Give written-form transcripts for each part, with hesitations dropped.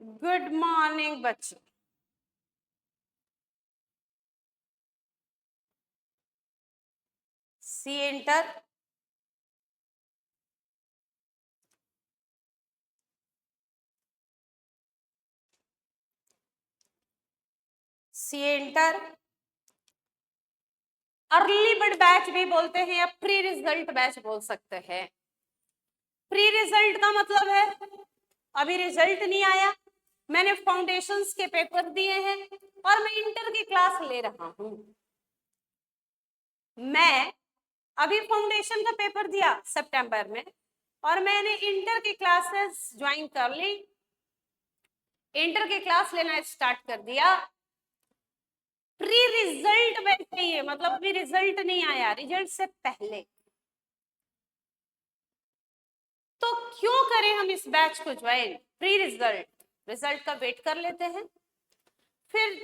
Good morning बच्चों। C enter. C enter early bird batch भी बोलते हैं या प्री रिजल्ट बैच बोल सकते हैं। प्री रिजल्ट का मतलब है अभी रिजल्ट नहीं आया, मैंने फाउंडेशंस के पेपर दिए हैं और मैं इंटर की क्लास ले रहा हूं। मैं अभी फाउंडेशन का पेपर दिया सितंबर में और मैंने इंटर की क्लासेस ज्वाइन कर ली, इंटर की क्लास लेना स्टार्ट कर दिया। प्री रिजल्ट वैसे ही है, मतलब अभी रिजल्ट नहीं आया, रिजल्ट से पहले। तो क्यों करें हम इस बैच को ज्वाइन? प्री रिजल्ट, रिजल्ट का वेट कर लेते हैं फिर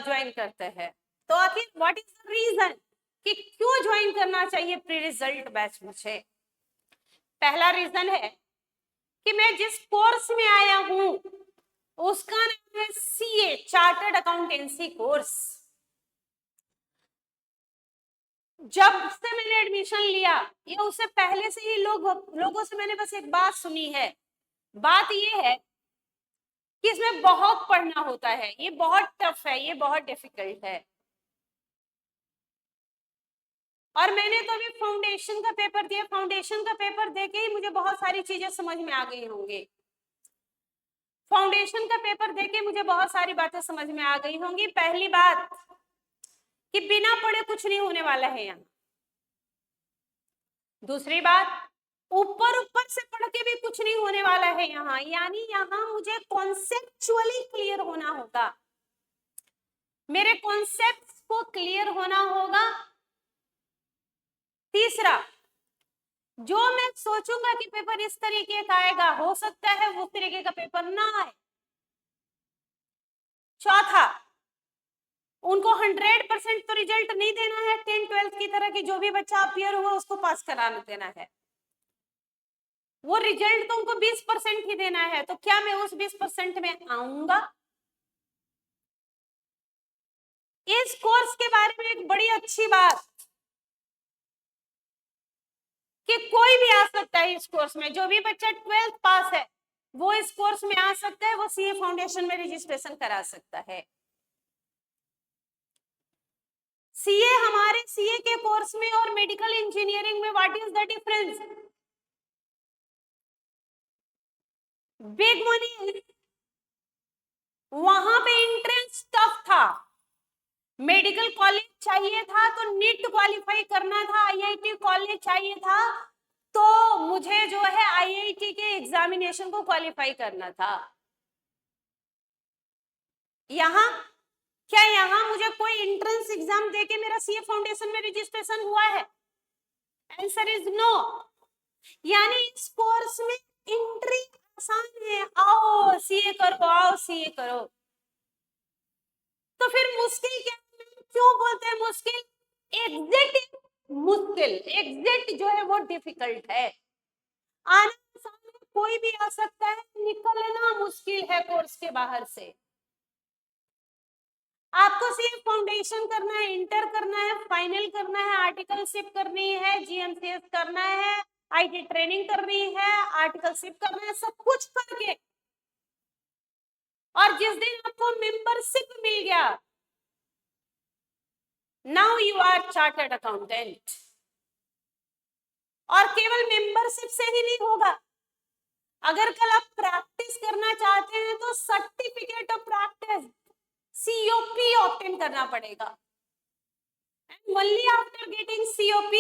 ज्वाइन करते हैं। तो आखिर व्हाट इज द रीजन कि क्यों ज्वाइन करना चाहिए प्री रिजल्ट बैच मुझे? पहला रीजन है कि मैं जिस कोर्स में आया हूं उसका नाम है सीए, चार्टर्ड अकाउंटेंसी कोर्स। जब से मैंने एडमिशन लिया या उससे पहले से ही लोगों से मैंने बस एक बात सुनी है, बात ये है कि इसमें बहुत पढ़ना होता है, ये बहुत टफ है, ये बहुत डिफिकल्ट है। और मैंने तो अभी फाउंडेशन का पेपर दिया, फाउंडेशन का पेपर देके ही मुझे बहुत सारी चीजें समझ में आ गई होंगी। फाउंडेशन का पेपर देके मुझे बहुत सारी बातें समझ में आ गई होंगी। पहली बात कि बिना पढ़े कुछ नहीं होने वाला है यहाँ। दूसरी बात, ऊपर ऊपर से पढ़ के भी कुछ नहीं होने वाला है यहाँ, यानी यहाँ मुझे कॉन्सेप्चुअली क्लियर होना होगा, मेरे कॉन्सेप्ट्स को क्लियर होना होगा। तीसरा, जो मैं सोचूंगा कि पेपर इस तरीके का आएगा, हो सकता है उस तरीके का पेपर ना आए। चौथा, उनको 100% तो रिजल्ट नहीं देना है 10-12 की तरह की, जो भी बच्चा अपियर हुआ उसको पास कराना देना है। वो रिजल्ट तो उनको 20% ही देना है, तो क्या मैं उस 20% में आऊंगा? इस कोर्स के बारे में एक बड़ी अच्छी बात कि कोई भी आ सकता है इस कोर्स में, जो भी बच्चा 12th पास है वो इस कोर्स में आ सकता है, वो सीए फाउंडेशन में रजिस्ट्रेशन करा सकता है। सीए, हमारे सीए के कोर्स में और मेडिकल इंजीनियरिंग में what is the difference? Big money, वहां पे एंट्रेंस टफ था, मेडिकल कॉलेज चाहिए था तो नीट क्वालिफाई करना था, आईआईटी कॉलेज चाहिए था तो मुझे जो है आईआईटी के एग्जामिनेशन को क्वालिफाई करना था। यहाँ क्या यहाँ मुझे कोई एंट्रेंस एग्जाम देके मेरा सीए फाउंडेशन में रजिस्ट्रेशन हुआ है? Answer is no. यानी इस कोर्स में एंट्री आसान है, आओ सीए करो, आओ सीए करो। तो फिर मुश्किल क्या है? क्यों बोलते हैं मुश्किल? एग्जिट मुश्किल, एग्जिट जो है वो डिफिकल्ट है। आना आसान है, कोई भी आ सकता है, निकलना मुश्किल है कोर्स के बाहर से। आपको सिर्फ फाउंडेशन करना है, इंटर करना है, फाइनल करना है, आर्टिकलशिप करनी है, जीएमसीएस करना है, आईटी ट्रेनिंग करनी है, आर्टिकलशिप करना है, सब कुछ करके और जिस दिन आपको मेंबरशिप मिल गया, now you are chartered accountant. और केवल मेंबरशिप से ही नहीं होगा, अगर कल आप प्रैक्टिस करना चाहते हैं तो certificate of practice COP obtain करना पड़ेगा। And only after getting COP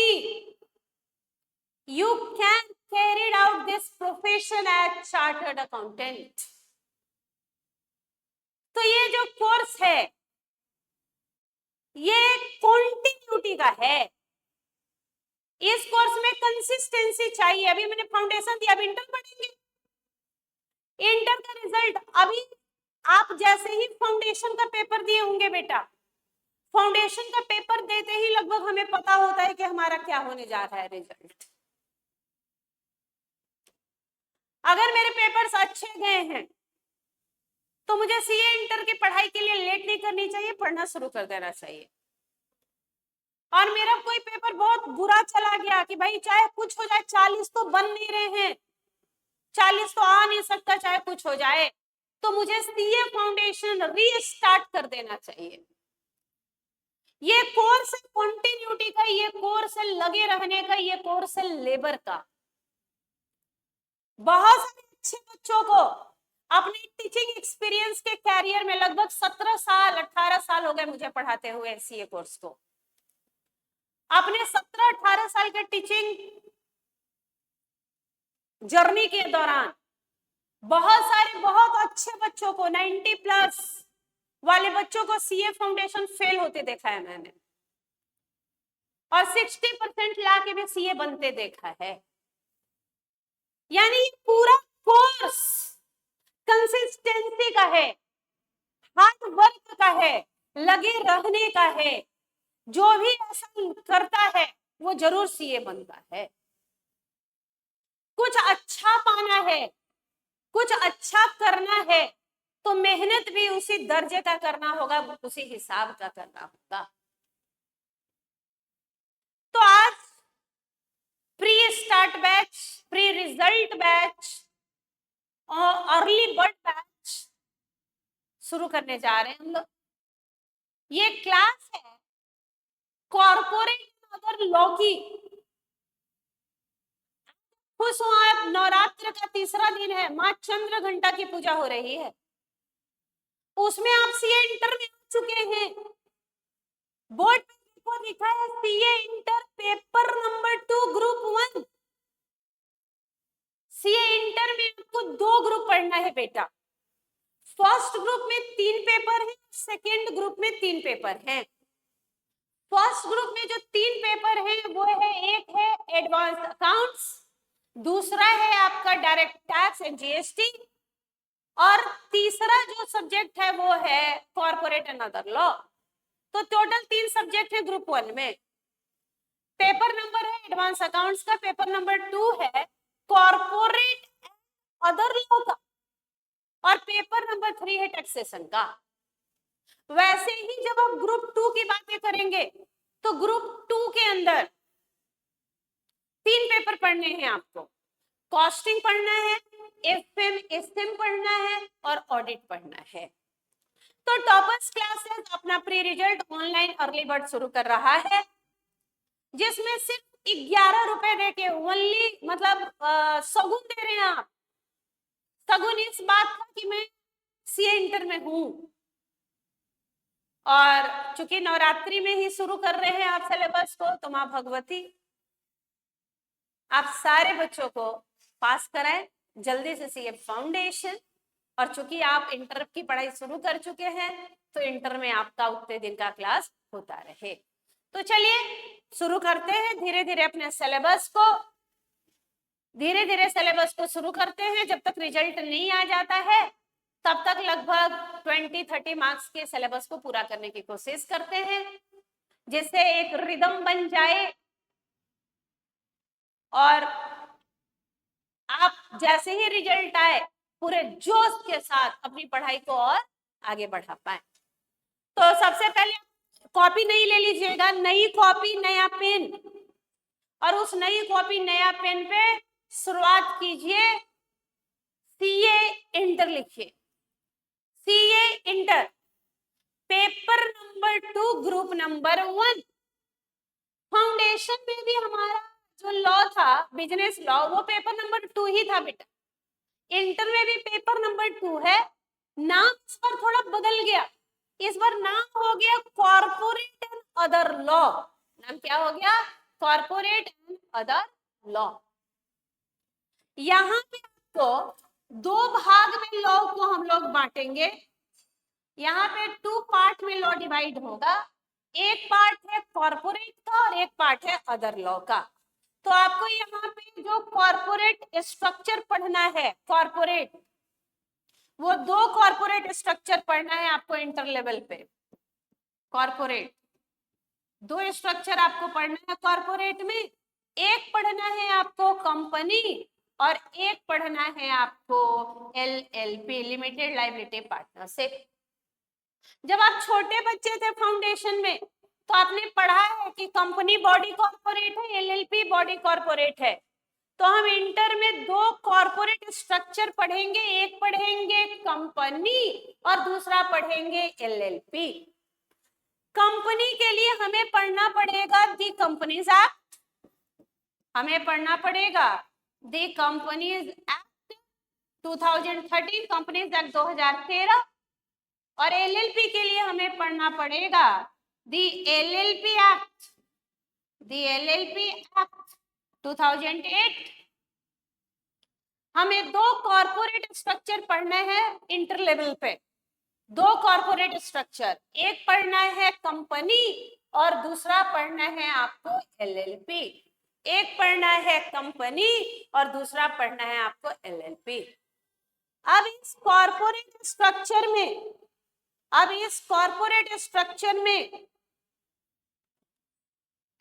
you can carry out this profession as chartered accountant। तो ये जो कोर्स है ये कॉन्टिन्यूटी का है, इस कोर्स में कंसिस्टेंसी चाहिए। अभी मैंने फाउंडेशन दिया, अभी इंटर पढ़ेंगे, इंटर का रिजल्ट अभी आप जैसे ही फाउंडेशन का पेपर दिए होंगे बेटा, फाउंडेशन का पेपर देते ही लगभग हमें पता होता है कि हमारा क्या होने जा रहा है रिजल्ट। अगर मेरे पेपर्स अच्छे गए हैं तो मुझे सीए इंटर की पढ़ाई के लिए लेट नहीं करनी चाहिए, पढ़ना शुरू कर देना चाहिए। और मेरा कोई पेपर बहुत बुरा चला गया कि भाई चाहे कुछ हो जाए, 40 तो बन नहीं रहे हैं, 40 तो आ नहीं सकता, चाहे कुछ हो जाए, तो मुझे सीए फाउंडेशन रीस्टार्ट कर देना चाहिए। ये कोर्स है कंटिन्यूटी का, ये कोर्स है लगे रहने का, ये कोर्स है लेबर का। बहुत सारे अच्छे बच्चों को अपने टीचिंग एक्सपीरियंस के कैरियर में लगभग 17 साल 18 साल हो गए मुझे पढ़ाते हुए सीए कोर्स को। अपने 17-18 साल के टीचिंग जर्नी के दौरान बहुत सारे बहुत अच्छे बच्चों को 90+ वाले बच्चों को सीए फाउंडेशन फेल होते देखा है मैंने, और 60% ला के भी सीए बनते देखा है। यानी पूरा कोर्स कंसिस्टेंसी का है, हार्ड वर्क का है, लगे रहने का है। जो भी ऐसा करता है वो जरूर सीए बनता है। कुछ अच्छा पाना है, कुछ अच्छा करना है, तो मेहनत भी उसी दर्जे का करना होगा, उसी हिसाब का करना होगा। तो आज pre start batch, pre result batch और अर्ली बर्ड बैच शुरू करने जा रहे हैं हम लोग। ये क्लास है कॉर्पोरेट अदर लॉ की। खुश हो आप, नवरात्र का तीसरा दिन है, मां चंद्र घंटा की पूजा हो रही है, उसमें आप सीए इंटर में आ चुके हैं। बोर्ड पे देखो लिखा है CA inter paper number 2 group 1। CA inter में आपको 2 ग्रुप पढ़ना है बेटा। फर्स्ट ग्रुप में 3 पेपर है, सेकेंड ग्रुप में 3 पेपर है। फर्स्ट ग्रुप में जो 3 पेपर है वो है, एक है एडवांस अकाउंट्स, दूसरा है आपका डायरेक्ट टैक्स एंड जीएसटी, और तीसरा जो सब्जेक्ट है वो है कॉर्पोरेट एंड अदर लॉ। तो टोटल 3 सब्जेक्ट है ग्रुप 1 में। पेपर नंबर है एडवांस अकाउंट्स का, पेपर नंबर 2 है कॉर्पोरेट एंड अदर लॉ का, और पेपर नंबर 3 है टैक्सेशन का। वैसे ही जब आप ग्रुप 2 की बातें करेंगे तो ग्रुप 2 के अंदर 3 पेपर पढ़ने हैं आपको। कॉस्टिंग पढ़ना है, एफएम एसएम पढ़ना है, और ऑडिट पढ़ना है। तो टॉपर्स क्लासेस अपना pre result online early bird शुरू कर रहा है, जिसमें सिर्फ 11 रुपए देके ओनली, मतलब सगुन दे रहे हैं आप। सगुन इस बात का कि मैं सीए इंटर में हूं, और चूंकि नवरात्रि में ही शुरू कर रहे हैं आप सिलेबस को, तो मां भगवती आप सारे बच्चों को पास कराएं जल्दी से सीए फाउंडेशन। और चूंकि आप इंटर की पढ़ाई शुरू कर चुके हैं, तो इंटर में आपका उतने दिन का क्लास होता रहे। तो चलिए शुरू करते हैं धीरे धीरे अपने सिलेबस को, धीरे धीरे सिलेबस को शुरू करते हैं। जब तक रिजल्ट नहीं आ जाता है तब तक लगभग 20-30 मार्क्स के सिलेबस को पूरा करने की कोशिश करते हैं, जिससे एक रिदम बन जाए और आप जैसे ही रिजल्ट आए पूरे जोश के साथ अपनी पढ़ाई को और आगे बढ़ा पाए। तो सबसे पहले कॉपी नई ले लीजिएगा, नई कॉपी नया पेन, और उस नई कॉपी नया पेन पे शुरुआत कीजिए, सीए इंटर लिखिए। CA inter paper number 2 group number 1। Foundation में भी हमारा जो लॉ था बिजनेस लॉ, वो पेपर नंबर 2 ही था बेटा। इंटर में भी पेपर नंबर 2 है। नाम इस बार थोड़ा बदल गया, इस बार नाम हो गया कॉर्पोरेट एंड अदर लॉ। नाम क्या हो गया? Corporate and other law. यहाँ पे आपको 2 भाग में लॉ को हम लोग बांटेंगे। यहाँ पे 2 पार्ट में लॉ डिवाइड होगा, एक पार्ट है कॉर्पोरेट का और एक पार्ट है अदर लॉ का। तो आपको यहाँ पे जो कॉर्पोरेट स्ट्रक्चर पढ़ना है, कॉर्पोरेट, वो 2 कॉर्पोरेट स्ट्रक्चर पढ़ना है आपको इंटर लेवल पे। कॉर्पोरेट 2 स्ट्रक्चर आपको पढ़ना है कॉर्पोरेट में। एक पढ़ना है आपको कंपनी, और एक पढ़ना है आपको LLP, लिमिटेड लायबिलिटी पार्टनरशिप। जब आप छोटे बच्चे थे फाउंडेशन में तो आपने पढ़ा है कि कंपनी बॉडी कॉर्पोरेट है, LLP बॉडी कॉर्पोरेट है। तो हम इंटर में दो कॉर्पोरेट स्ट्रक्चर पढ़ेंगे, एक पढ़ेंगे कंपनी और दूसरा पढ़ेंगे LLP। कंपनी के लिए हमें पढ़ना पड़ेगा दी कंपनीज एक्ट, हमें पढ़ना पड़ेगा दी कंपनीज एक्ट 2013, कंपनीज एक्ट 2013। और LLP के लिए हमें पढ़ना पड़ेगा दी LLP एक्ट, दी LLP एक्ट 2008। हमें दो कॉर्पोरेट स्ट्रक्चर पढ़ने हैं इंटर लेवल पे, दो कॉर्पोरेट स्ट्रक्चर, एक पढ़ना है कंपनी और दूसरा पढ़ना है आपको LLP। एक पढ़ना है कंपनी और दूसरा पढ़ना है आपको LLP। अब इस कॉर्पोरेट स्ट्रक्चर में, अब इस कॉर्पोरेट स्ट्रक्चर में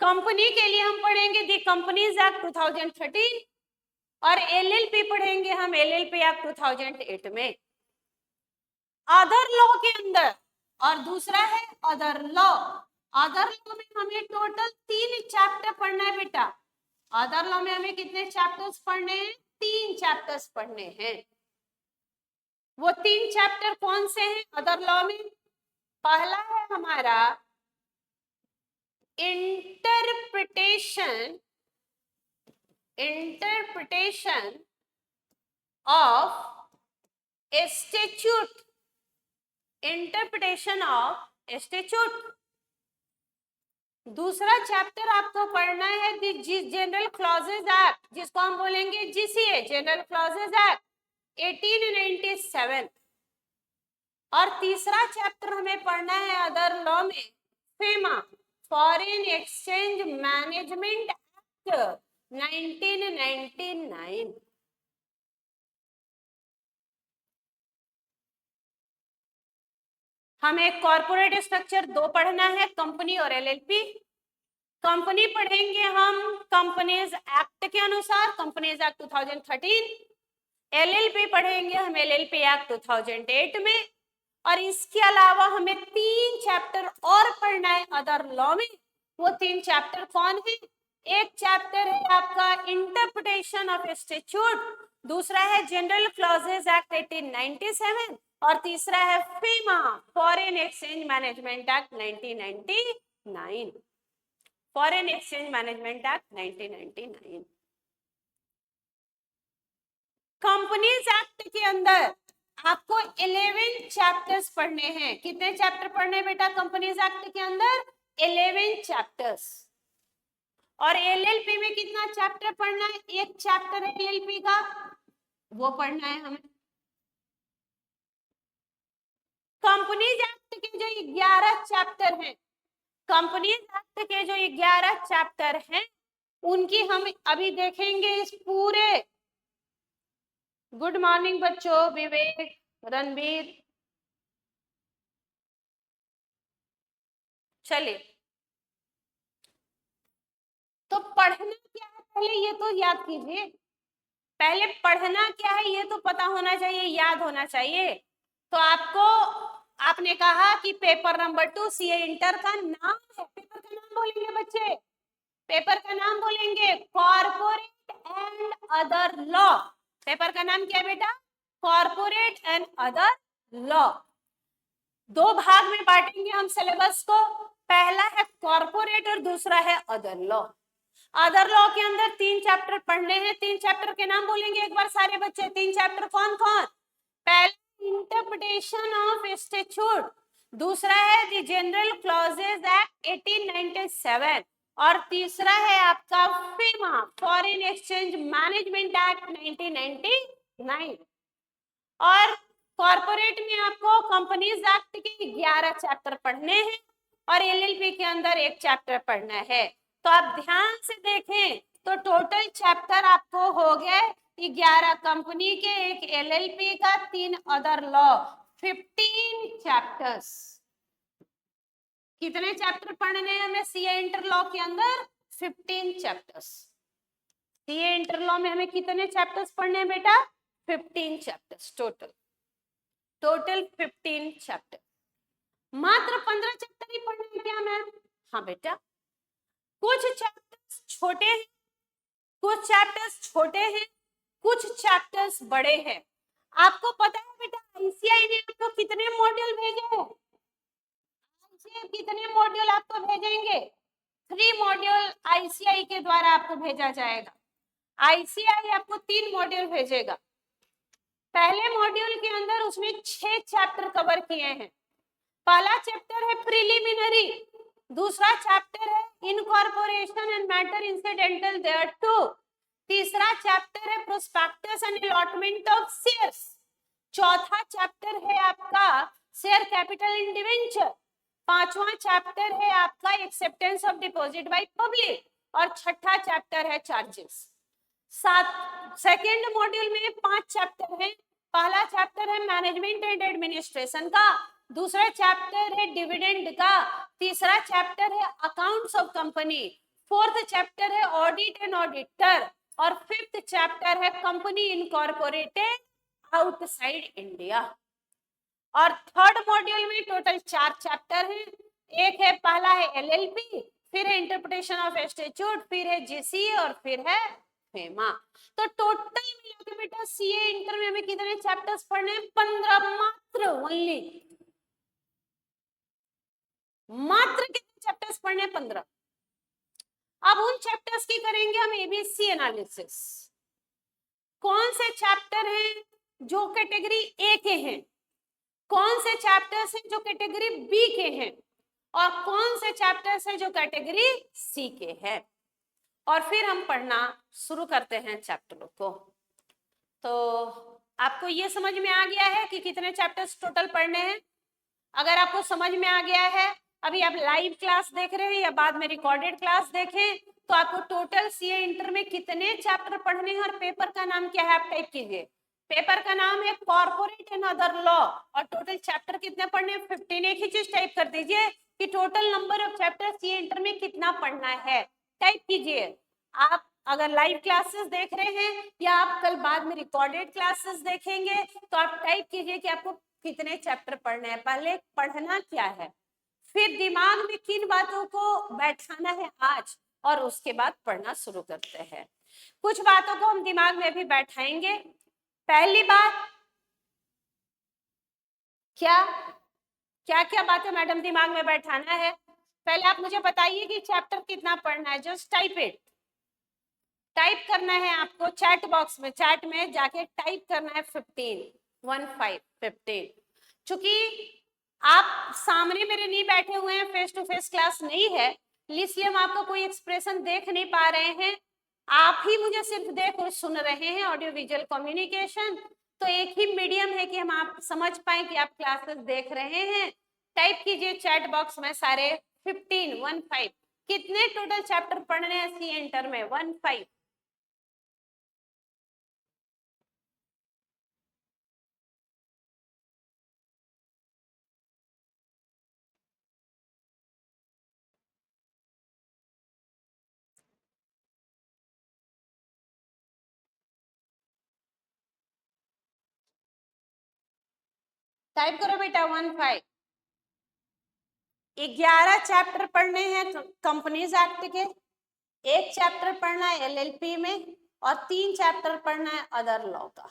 कंपनी के लिए हम पढ़ेंगे दी कंपनीज एक्ट 2013 और LLP पढ़ेंगे हम LLP एक्ट 2008 में। अदर लॉ के अंदर, और दूसरा है अदर लॉ। अदर लॉ में हमें टोटल 3 चैप्टर पढ़ना है बेटा। अदर लॉ में हमें कितने चैप्टर्स पढ़ने हैं? 3 चैप्टर्स पढ़ने हैं। वो 3 चैप्टर कौन से हैं अदर लॉ में? पहला है हमारा interpretation, interpretation of statute, interpretation of statute. दूसरा चैप्टर आपको पढ़ना है दी जनरल क्लॉजेज एक्ट, जिसको हम बोलेंगे GCA, जनरल क्लॉजेज एक्ट 1897। और तीसरा चैप्टर हमें पढ़ना है अदर लॉ में FEMA, foreign exchange management act 1999। हमें कॉर्पोरेट स्ट्रक्चर दो पढ़ना है, कंपनी और LLP। कंपनी पढ़ेंगे हम कंपनीज एक्ट के अनुसार, कंपनीज एक्ट 2013। LLP पढ़ेंगे हम LLP एक्ट 2008 में। और इसके अलावा हमें 3 चैप्टर और पढ़ना है अदर लॉ में। वो 3 चैप्टर कौन है? एक चैप्टर है आपका इंटरप्रिटेशन ऑफ स्टैट्यूट, दूसरा है जनरल क्लॉजेज एक्ट 1897 और तीसरा है FEMA, foreign exchange management act 1999। Foreign exchange management act 1999। Companies act के अंदर आपको 11 चैप्टर्स पढ़ने हैं। कितने चैप्टर पढ़ने हैं बेटा कंपनीज एक्ट के अंदर? 11 चैप्टर्स। और LLP में कितना चैप्टर पढ़ना है? एक चैप्टर है LLP का, वो पढ़ना है हमें। कंपनीज एक्ट के जो 11 चैप्टर हैं, कंपनीज एक्ट के जो 11 चैप्टर हैं, उनकी हम अभी देखेंगे इस पूरे। गुड मॉर्निंग बच्चों, विवेक, रणबीर। चलिए, तो पढ़ना क्या है पहले ये तो याद कीजिए। पहले पढ़ना क्या है ये तो पता होना चाहिए, याद होना चाहिए। तो आपको, आपने कहा कि पेपर नंबर 2 CA इंटर का नाम है, पेपर का नाम बोलेंगे बच्चे, पेपर का नाम बोलेंगे corporate and other law. Paper का नाम क्या है बेटा? Corporate and other law. दो भाग में बांटेंगे हम सिलेबस को, पहला है कॉर्पोरेट और दूसरा है अदर लॉ। अदर लॉ के अंदर 3 चैप्टर पढ़ने हैं। 3 चैप्टर के नाम बोलेंगे एक बार सारे बच्चे। 3 चैप्टर कौन कौन? पहला इंटरप्रिटेशन ऑफ स्टैट्यूट, दूसरा है द जनरल क्लॉजेज एक्ट 1897 और तीसरा है आपका FEMA, foreign exchange management act 1999। और कॉर्पोरेट में आपको कंपनीज एक्ट के 11 चैप्टर पढ़ने हैं और LLP के अंदर एक चैप्टर पढ़ना है। तो आप ध्यान से देखें तो टोटल चैप्टर आपको हो गए 11 कंपनी के, एक LLP का, 3 अदर लॉ, 15 चैप्टर्स। कितने चैप्टर पढ़ने हैं हमें CA इंटर लॉ के अंदर? 15 चैप्टर्स। सीए इंटर लॉ में हमें कितने चैप्टर्स पढ़ने हैं बेटा? 15 चैप्टर्स टोटल 15 चैप्टर। मात्र 15 चैप्टर ही पढ़ने हैं क्या मैम? हाँ बेटा, कुछ चैप्टर्स छोटे हैं, कुछ चैप्टर्स छोटे हैं, कुछ चैप्टर्स बड़े हैं। आपको पता है बेटा आईसीआई ने आपको कितने मॉड्यूल भेजे हैं? आईसीआई कितने मॉड्यूल आपको भेजेंगे? 3 मॉड्यूल आईसीआई के द्वारा आपको भेजा जाएगा। आईसीआई आपको 3 मॉड्यूल भेजेगा। पहले मॉड्यूल के अंदर उसने 6 चैप्टर कवर किए हैं। पहला चैप्टर है प्रिलिमिनरी, दूसरा चैप्टर है इनकॉर्पोरेशन एंड मैटर इंसिडेंटल देयरटू, तीसरा चैप्टर है prospectus and allotment of shares, चौथा चैप्टर है आपका शेयर कैपिटल इन डिवेंचर, पांचवा चैप्टर है आपका acceptance of deposit by public और छठा चैप्टर है चार्जेस। सेकेंड मॉड्यूल में 5 चैप्टर हैं। पहला चैप्टर है मैनेजमेंट एंड एडमिनिस्ट्रेशन का, दूसरा चैप्टर है डिविडेंड का, तीसरा चैप्टर है accounts of company, fourth chapter है ऑडिट एंड ऑडिटर और फिफ्थ चैप्टर है कंपनी इनकॉर्पोरेटेड आउटसाइड इंडिया। और थर्ड मॉड्यूल में टोटल 4 चैप्टर हैं। एक है पहला है एलएलपी, फिर है इंटरप्रिटेशन ऑफ स्टैट्यूट, फिर है जीसी और फिर है फेमा। तो टोटल मिला के बेटा सीए इंटर में हमें कितने चैप्टर्स पढ़ने हैं? 15 मात्र, ओनली मात्र कितने चैप्टर्स पढ़ने हैं? 15। अब उन चैप्टर्स की करेंगे हम एबीसी एनालिसिस। कौन से चैप्टर हैं जो कैटेगरी ए के हैं, कौन से चैप्टर्स हैं जो कैटेगरी बी के हैं और कौन से चैप्टर्स हैं जो कैटेगरी सी के हैं, और फिर हम पढ़ना शुरू करते हैं चैप्टरों को। तो आपको ये समझ में आ गया है कि कितने चैप्टर्स टोटल पढ़ने हैं? अगर आपको समझ में आ गया है, अभी आप लाइव क्लास देख रहे हैं या बाद में रिकॉर्डेड क्लास देखें, तो आपको टोटल सीए इंटर में कितने चैप्टर पढ़ने हैं और पेपर का नाम क्या है आप टाइप कीजिए। पेपर का नाम है कॉर्पोरेट एंड अदर लॉ और टोटल चैप्टर कितने पढ़ने हैं? 15। एक ही चीज टाइप कर दीजिए कि total number of chapter CA inter में कितना पढ़ना है, टाइप कीजिए। आप अगर लाइव क्लासेस देख रहे हैं या आप कल बाद में रिकॉर्डेड क्लासेस देखेंगे तो आप टाइप कीजिए कि आपको कितने चैप्टर पढ़ने हैं। पहले पढ़ना क्या है, फिर दिमाग में किन बातों को बैठाना है आज, और उसके बाद पढ़ना शुरू करते हैं। कुछ बातों को हम दिमाग में भी बैठाएंगे। पहली बात, क्या क्या क्या बातें मैडम दिमाग में बैठाना है? पहले आप मुझे बताइए कि चैप्टर कितना पढ़ना है। जस्ट टाइप इट, टाइप करना है आपको चैट बॉक्स में, चैट में जाके टाइप करना है 15 चूंकि आप सामने मेरे नहीं बैठे हुए हैं, फेस टू फेस क्लास नहीं है, इसलिए हम आपको कोई एक्सप्रेशन देख नहीं पा रहे हैं, आप ही मुझे सिर्फ देख और सुन रहे हैं, ऑडियो विजुअल कम्युनिकेशन। तो एक ही मीडियम है कि हम आप समझ पाए कि आप क्लासेस देख रहे हैं। टाइप कीजिए चैट बॉक्स में सारे 15 कितने टोटल चैप्टर पढ़ने हैं सी इंटर में? 15। टाइप करो बेटा 15। 11 चैप्टर पढ़ने हैं कंपनीज एक्ट के, एक चैप्टर पढ़ना है एलएलपी में और 3 चैप्टर पढ़ना है अदर लॉ का।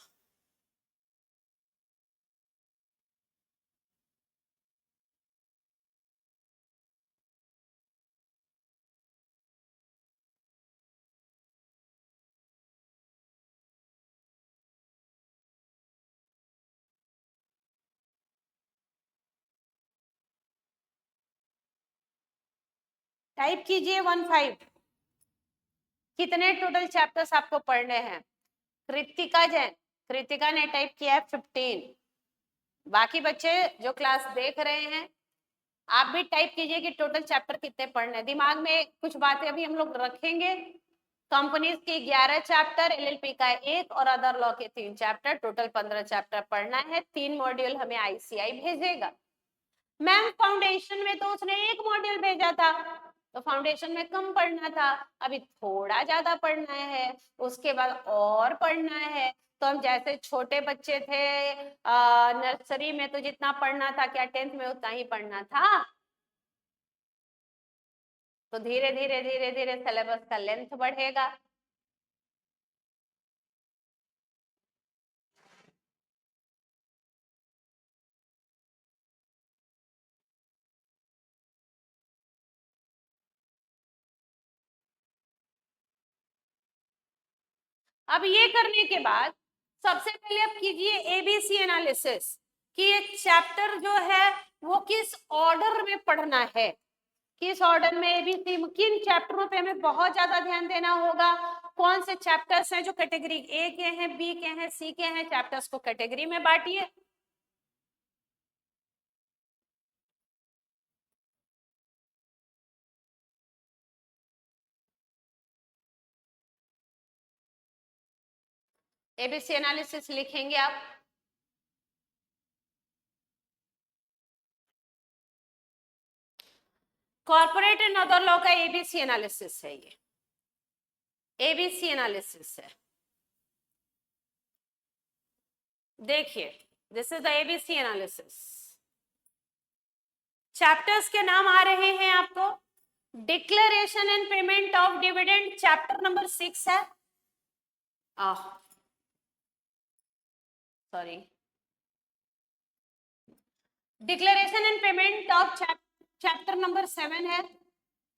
टाइप कीजिए 15। कितने टोटल चैप्टर्स आपको पढ़ने हैं? कृतिका जैन, कृतिका ने टाइप किया है 15। बाकी बच्चे जो क्लास देख रहे हैं आप भी टाइप कीजिए कि टोटल चैप्टर कितने पढ़ने हैं। दिमाग में कुछ बातें अभी हम लोग रखेंगे। कंपनीज के 11 चैप्टर, एलएलपी का 1 और अदर लॉ के 3 चैप्टर, टोटल 15 चैप्टर पढ़ना है। 3 मॉड्यूल हमें आईसीआई भेजेगा। मैम फाउंडेशन में तो उसने 1 मॉड्यूल भेजा था, तो फाउंडेशन में कम पढ़ना था, अभी थोड़ा ज्यादा पढ़ना है, उसके बाद और पढ़ना है। तो हम जैसे छोटे बच्चे थे नर्सरी में, तो जितना पढ़ना था क्या 10th में उतना ही पढ़ना था। तो धीरे धीरे धीरे धीरे सिलेबस का लेंथ बढ़ेगा। अब ये करने के बाद सबसे पहले आप कीजिए एबीसी एनालिसिस कि ये चैप्टर जो है वो किस ऑर्डर में पढ़ना है, किस ऑर्डर में एबीसी, किन चैप्टरों पे हमें बहुत ज्यादा ध्यान देना होगा, कौन से चैप्टर्स हैं जो कैटेगरी ए के हैं, बी के हैं, सी के हैं। चैप्टर्स को कैटेगरी में बांटिए। एबीसी एनालिसिस लिखेंगे आप। कॉर्पोरेट एंड अदर लॉ का एबीसी एनालिसिस है, ये एबीसी एनालिसिस है। देखिए, this is the ABC analysis. Chapters के नाम आ रहे हैं आपको। Declaration and payment of dividend chapter number 6 है। Sorry, declaration and payment of chapter number 7 है,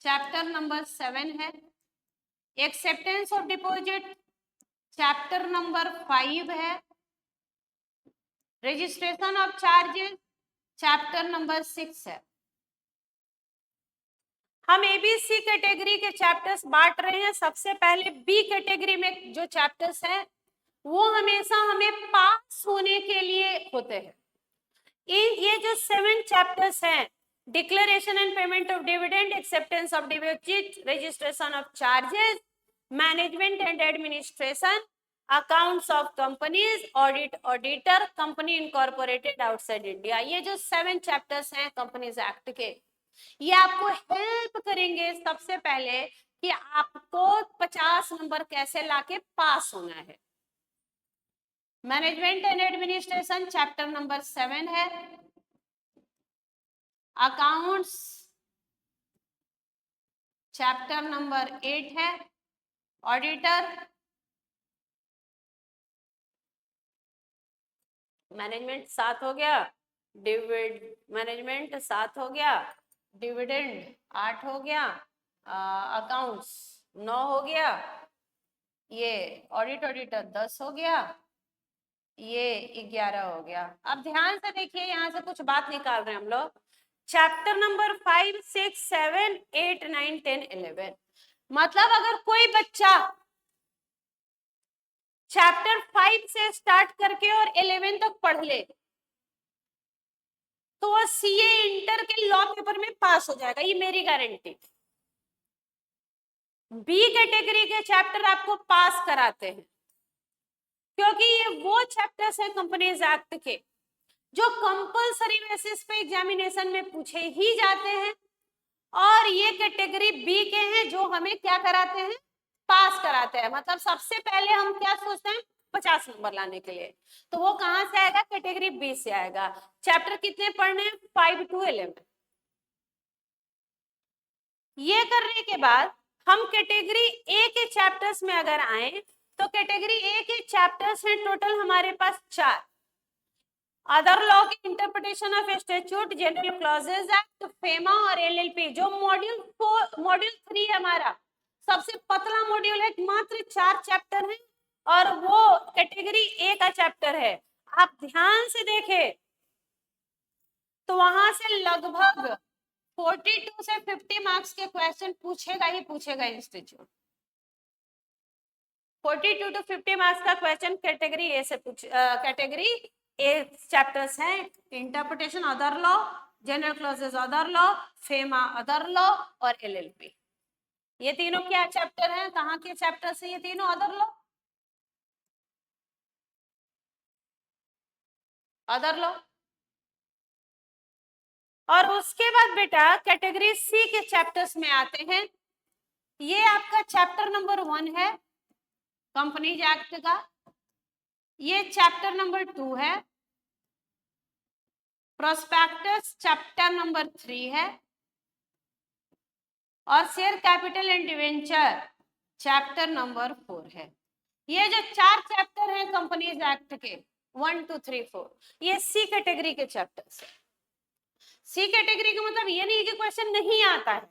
चैप्टर नंबर 7 है। Acceptance of deposit chapter number 5 है। Registration of charges chapter number 6 है। हम एबीसी कैटेगरी के चैप्टर्स बांट रहे हैं। सबसे पहले बी कैटेगरी में जो चैप्टर्स हैं वो हमेशा हमें पास होने के लिए होते हैं। ये जो 7 चैप्टर्स हैं, declaration and payment of dividend, acceptance of deposit, registration of charges, management and administration, accounts of companies, audit auditor, company incorporated outside India, ये जो 7 चैप्टर्स हैं कंपनीज एक्ट के, ये आपको हेल्प करेंगे सबसे पहले कि आपको 50 नंबर कैसे लाके पास होना है। Management and administration chapter number 7 है। अकाउंट्स चैप्टर नंबर 8 है। ऑडिटर मैनेजमेंट 7 हो गया, मैनेजमेंट 7 हो गया, डिविडेंड 8 हो गया, अकाउंट्स 9 हो गया, ये ऑडिटर 10 हो गया, ये 11 हो गया। अब ध्यान से देखिए, यहाँ से कुछ बात निकाल रहे हैं हम लोग। चैप्टर नंबर 5, 6, 7, 8, 9, 10, 11, मतलब अगर कोई बच्चा चैप्टर 5 से स्टार्ट करके और 11 तक पढ़ ले तो वो सीए इंटर के लॉ पेपर में पास हो जाएगा, ये मेरी गारंटी। बी कैटेगरी के चैप्टर आपको पास कराते हैं क्योंकि ये वो चैप्टर्स हैं कंपनीज एक्ट के जो कंपलसरी बेसिस पे एग्जामिनेशन में पूछे ही जाते हैं, और ये कैटेगरी बी के हैं जो हमें क्या कराते हैं, पास कराते हैं। मतलब सबसे पहले हम क्या सोचते हैं, 50 नंबर लाने के लिए, तो वो कहां से आएगा, कैटेगरी बी से आएगा। चैप्टर कितने पढ़ने हैं, 5 to 11। ये करने के बाद हम कैटेगरी ए के चैप्टर्स में अगर आए तो कैटेगरी ए के चैप्टर्स हैं टोटल हमारे पास 4। अदर लॉ की interpretation of statute, general clauses act, FEMA और एलएलपी, जो मॉड्यूल 3 हमारा सबसे पतला मॉड्यूल है, मात्र 4 चैप्टर हैं और वो कैटेगरी ए का चैप्टर है। आप ध्यान से देखें तो वहां से लगभग 42 से 50 मार्क्स के क्वेश्चन पूछेगा ही पूछेगा इंस्टीट्यूट। 42 to 50 मार्क्स का क्वेश्चन कैटेगरी ए से कैटेगरी ए चैप्टर्स हैं, interpretation other law, general clauses other law, FEMA other law और एलएलपी। ये तीनों क्या चैप्टर हैं, कहाँ के चैप्टर्स हैं ये तीनों, अदर लॉ, अदर लॉ। और उसके बाद बेटा कैटेगरी सी के चैप्टर्स में आते हैं। ये आपका चैप्टर नंबर 1 है कंपनीज एक्ट का, ये चैप्टर नंबर 2 है, प्रोस्पेक्टस चैप्टर नंबर 3 है, और share capital and debenture chapter number 4 है। ये जो 4 चैप्टर हैं कंपनीज एक्ट के 1 2 3 4, ये सी कैटेगरी के चैप्टर्स है। सी कैटेगरी का मतलब ये नहीं कि क्वेश्चन नहीं आता है,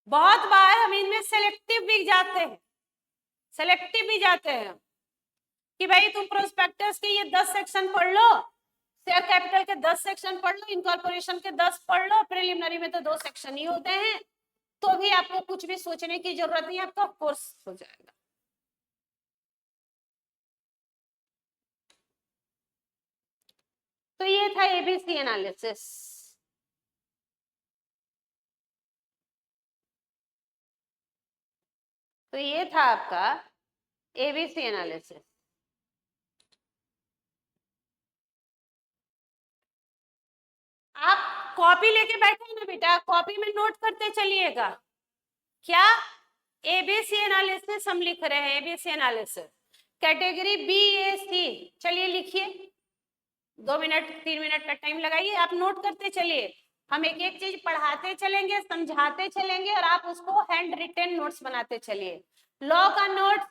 बहुत बार हम इनमें सेलेक्टिव भी जाते हैं, सेलेक्टिव भी जाते हैं कि भाई तुम प्रोस्पेक्टस के ये 10 सेक्शन पढ़ लो, शेयर कैपिटल के 10 सेक्शन पढ़ लो, इनकॉर्पोरेशन के 10 पढ़ लो, प्रिलिमिनरी में तो 2 सेक्शन ही होते हैं, तो भी आपको कुछ भी सोचने की जरूरत नहीं, आपका कोर्स हो जाएगा। तो ये था एबीसी एनालिसिस। तो ये था आपका एबीसी एनालिसिस। आप कॉपी लेके बैठे ना बेटा, कॉपी में नोट करते चलिएगा। क्या एबीसी एनालिसिस हम लिख रहे हैं, एबीसी एनालिसिस कैटेगरी बी ए सी। चलिए लिखिए, 2 मिनट 3 मिनट का टाइम लगाइए, आप नोट करते चलिए। हम एक एक चीज पढ़ाते चलेंगे, समझाते चलेंगे, और आप उसको हैंड रिटेन नोट्स बनाते चलिए। लॉ का नोट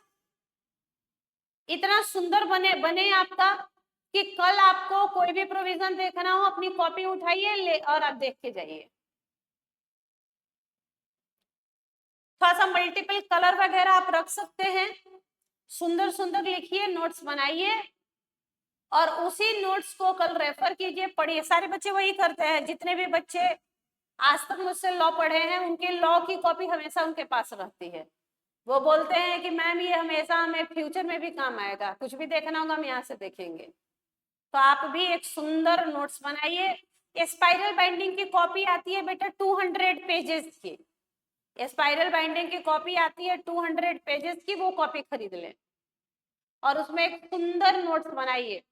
इतना सुंदर बने आपका कि कल आपको कोई भी प्रोविजन देखना हो, अपनी कॉपी उठाइए और आप देख के जाइए। थोड़ा सा मल्टीपल कलर वगैरह आप रख सकते हैं, सुंदर सुंदर लिखिए, नोट्स बनाइए, और उसी नोट्स को कल रेफर कीजिए, पढ़िए। सारे बच्चे वही करते हैं, जितने भी बच्चे आज तक मुझसे लॉ पढ़े हैं, उनके लॉ की कॉपी हमेशा उनके पास रहती है। वो बोलते हैं कि मैम ये हमेशा हमें फ्यूचर में भी काम आएगा, कुछ भी देखना होगा हम यहाँ से देखेंगे। तो आप भी एक सुंदर नोट्स बनाइए। स्पाइरल बाइंडिंग की कॉपी आती है बेटा 200 पेजेस की, स्पाइरल बाइंडिंग की कॉपी आती है 200 पेजेस की, वो कॉपी खरीद लें और उसमें एक सुंदर नोट्स बनाइए।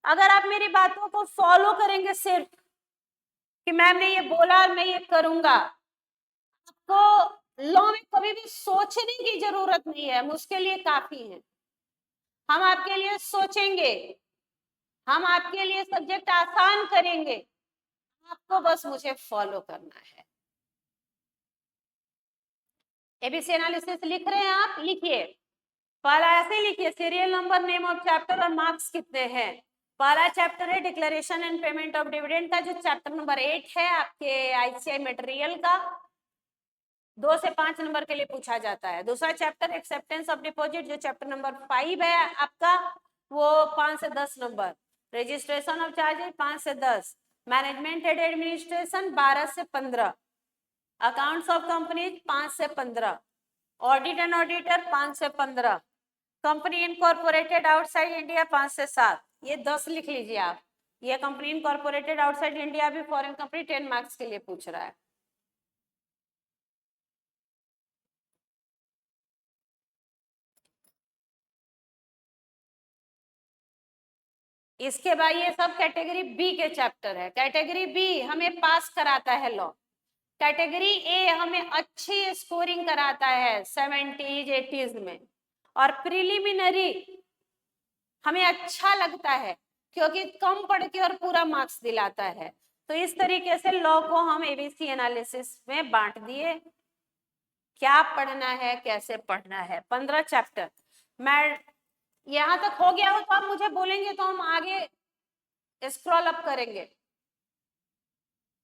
अगर आप मेरी बातों को फॉलो करेंगे सिर्फ कि मैम ने ये बोला और मैं ये करूंगा, आपको लॉ में कभी भी सोचने की जरूरत नहीं है, मुझके लिए काफी है। हम आपके लिए सोचेंगे, हम आपके लिए सब्जेक्ट आसान करेंगे, आपको बस मुझे फॉलो करना है। एबीसी एनालिसिस लिख रहे हैं आप, लिखिए। पहला ऐसे लिखिए, serial number, name of chapter और मार्क्स कितने हैं। पहला चैप्टर है declaration and payment of dividend का, जो चैप्टर नंबर 8 है आपके आईसीआई मटेरियल का, 2 से 5 नंबर के लिए पूछा जाता है। दूसरा चैप्टर एक्सेप्टेंस ऑफ डिपॉजिट, जो चैप्टर नंबर 5 है आपका, वो 5 से 10 नंबर। रजिस्ट्रेशन ऑफ चार्जेस 5 से 10, मैनेजमेंट एंड एडमिनिस्ट्रेशन 12 से 15, अकाउंट्स ऑफ कंपनीज 5 से 15, ऑडिट एंड ऑडिटर 5 से 15, कंपनी इनकॉर्पोरेटेड आउटसाइड इंडिया 5 से 7। ये 10 लिख लीजिए आप। ये कंपनी इनकॉर्पोरेटेड आउटसाइड इंडिया भी फॉरेन कंपनी 10 मार्क्स के लिए पूछ रहा है। इसके बाद ये सब कैटेगरी बी के चैप्टर है। कैटेगरी बी हमें पास कराता है लॉ, कैटेगरी ए हमें अच्छी स्कोरिंग कराता है 70s 80s में, और प्रिलिमिनरी हमें अच्छा लगता है क्योंकि कम पढ़ के और पूरा मार्क्स दिलाता है। तो इस तरीके से लॉ को हम एबीसी एनालिसिस में बांट दिए। क्या पढ़ना है, कैसे पढ़ना है, 15 चैप्टर। मैं यहां तक हो गया हो तो आप मुझे बोलेंगे तो हम आगे स्क्रॉल अप करेंगे,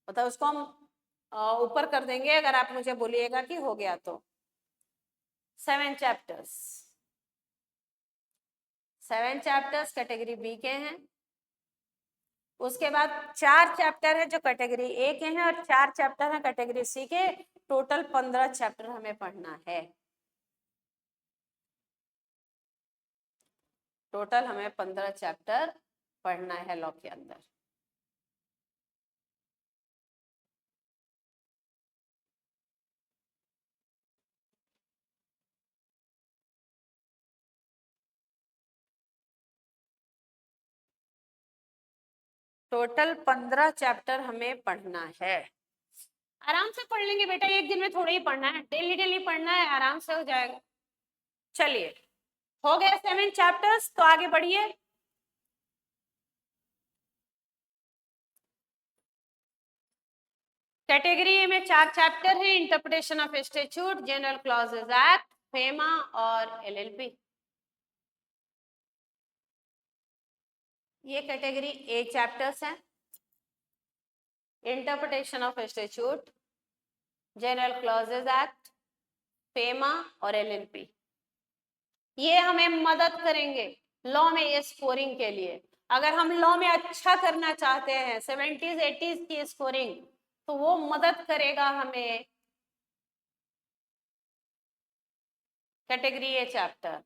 मतलब उसको हम ऊपर कर देंगे अगर आप मुझे बोलिएगा कि हो गया तो। 7 चैप्टर्स, 7 चैप्टर्स कैटेगरी बी के हैं। उसके बाद 4 चैप्टर है जो कैटेगरी ए के हैं, और 4 चैप्टर है कैटेगरी सी के। टोटल 15 चैप्टर हमें पढ़ना है। टोटल हमें 15 चैप्टर पढ़ना है लॉ के अंदर। टोटल 15 चैप्टर हमें पढ़ना है। आराम से पढ़ लेंगे बेटा, एक दिन में थोड़ा ही पढ़ना है, डेली डेली पढ़ना है, आराम से हो जाएगा। चलिए, हो गए 7 चैप्टर्स, तो आगे बढ़िए। कैटेगरी ए में 4 चैप्टर है, interpretation of statute, general clauses act, FEMA और एलएलपी। ये कैटेगरी ए चैप्टर्स हैं, interpretation of statute, general clauses act, FEMA और एलएलपी। ये हमें मदद करेंगे लॉ में ये स्कोरिंग के लिए। अगर हम लॉ में अच्छा करना चाहते हैं, 70s 80s की स्कोरिंग, तो वो मदद करेगा हमें category A chapter.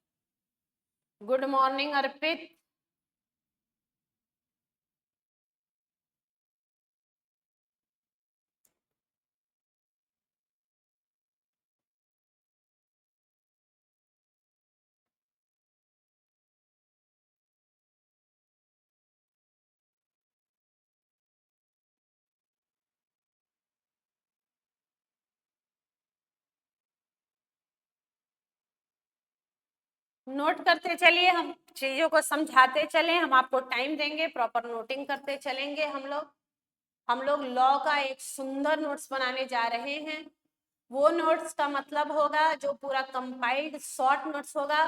Good morning Arpit. Note करते चलिए, हम चीजों को समझाते चलें, हम आपको टाइम देंगे, प्रॉपर नोटिंग करते चलेंगे। हम लोग लॉ का एक सुंदर नोट्स बनाने जा रहे हैं। वो नोट्स का मतलब होगा जो पूरा कंपाइल्ड शॉर्ट नोट्स होगा,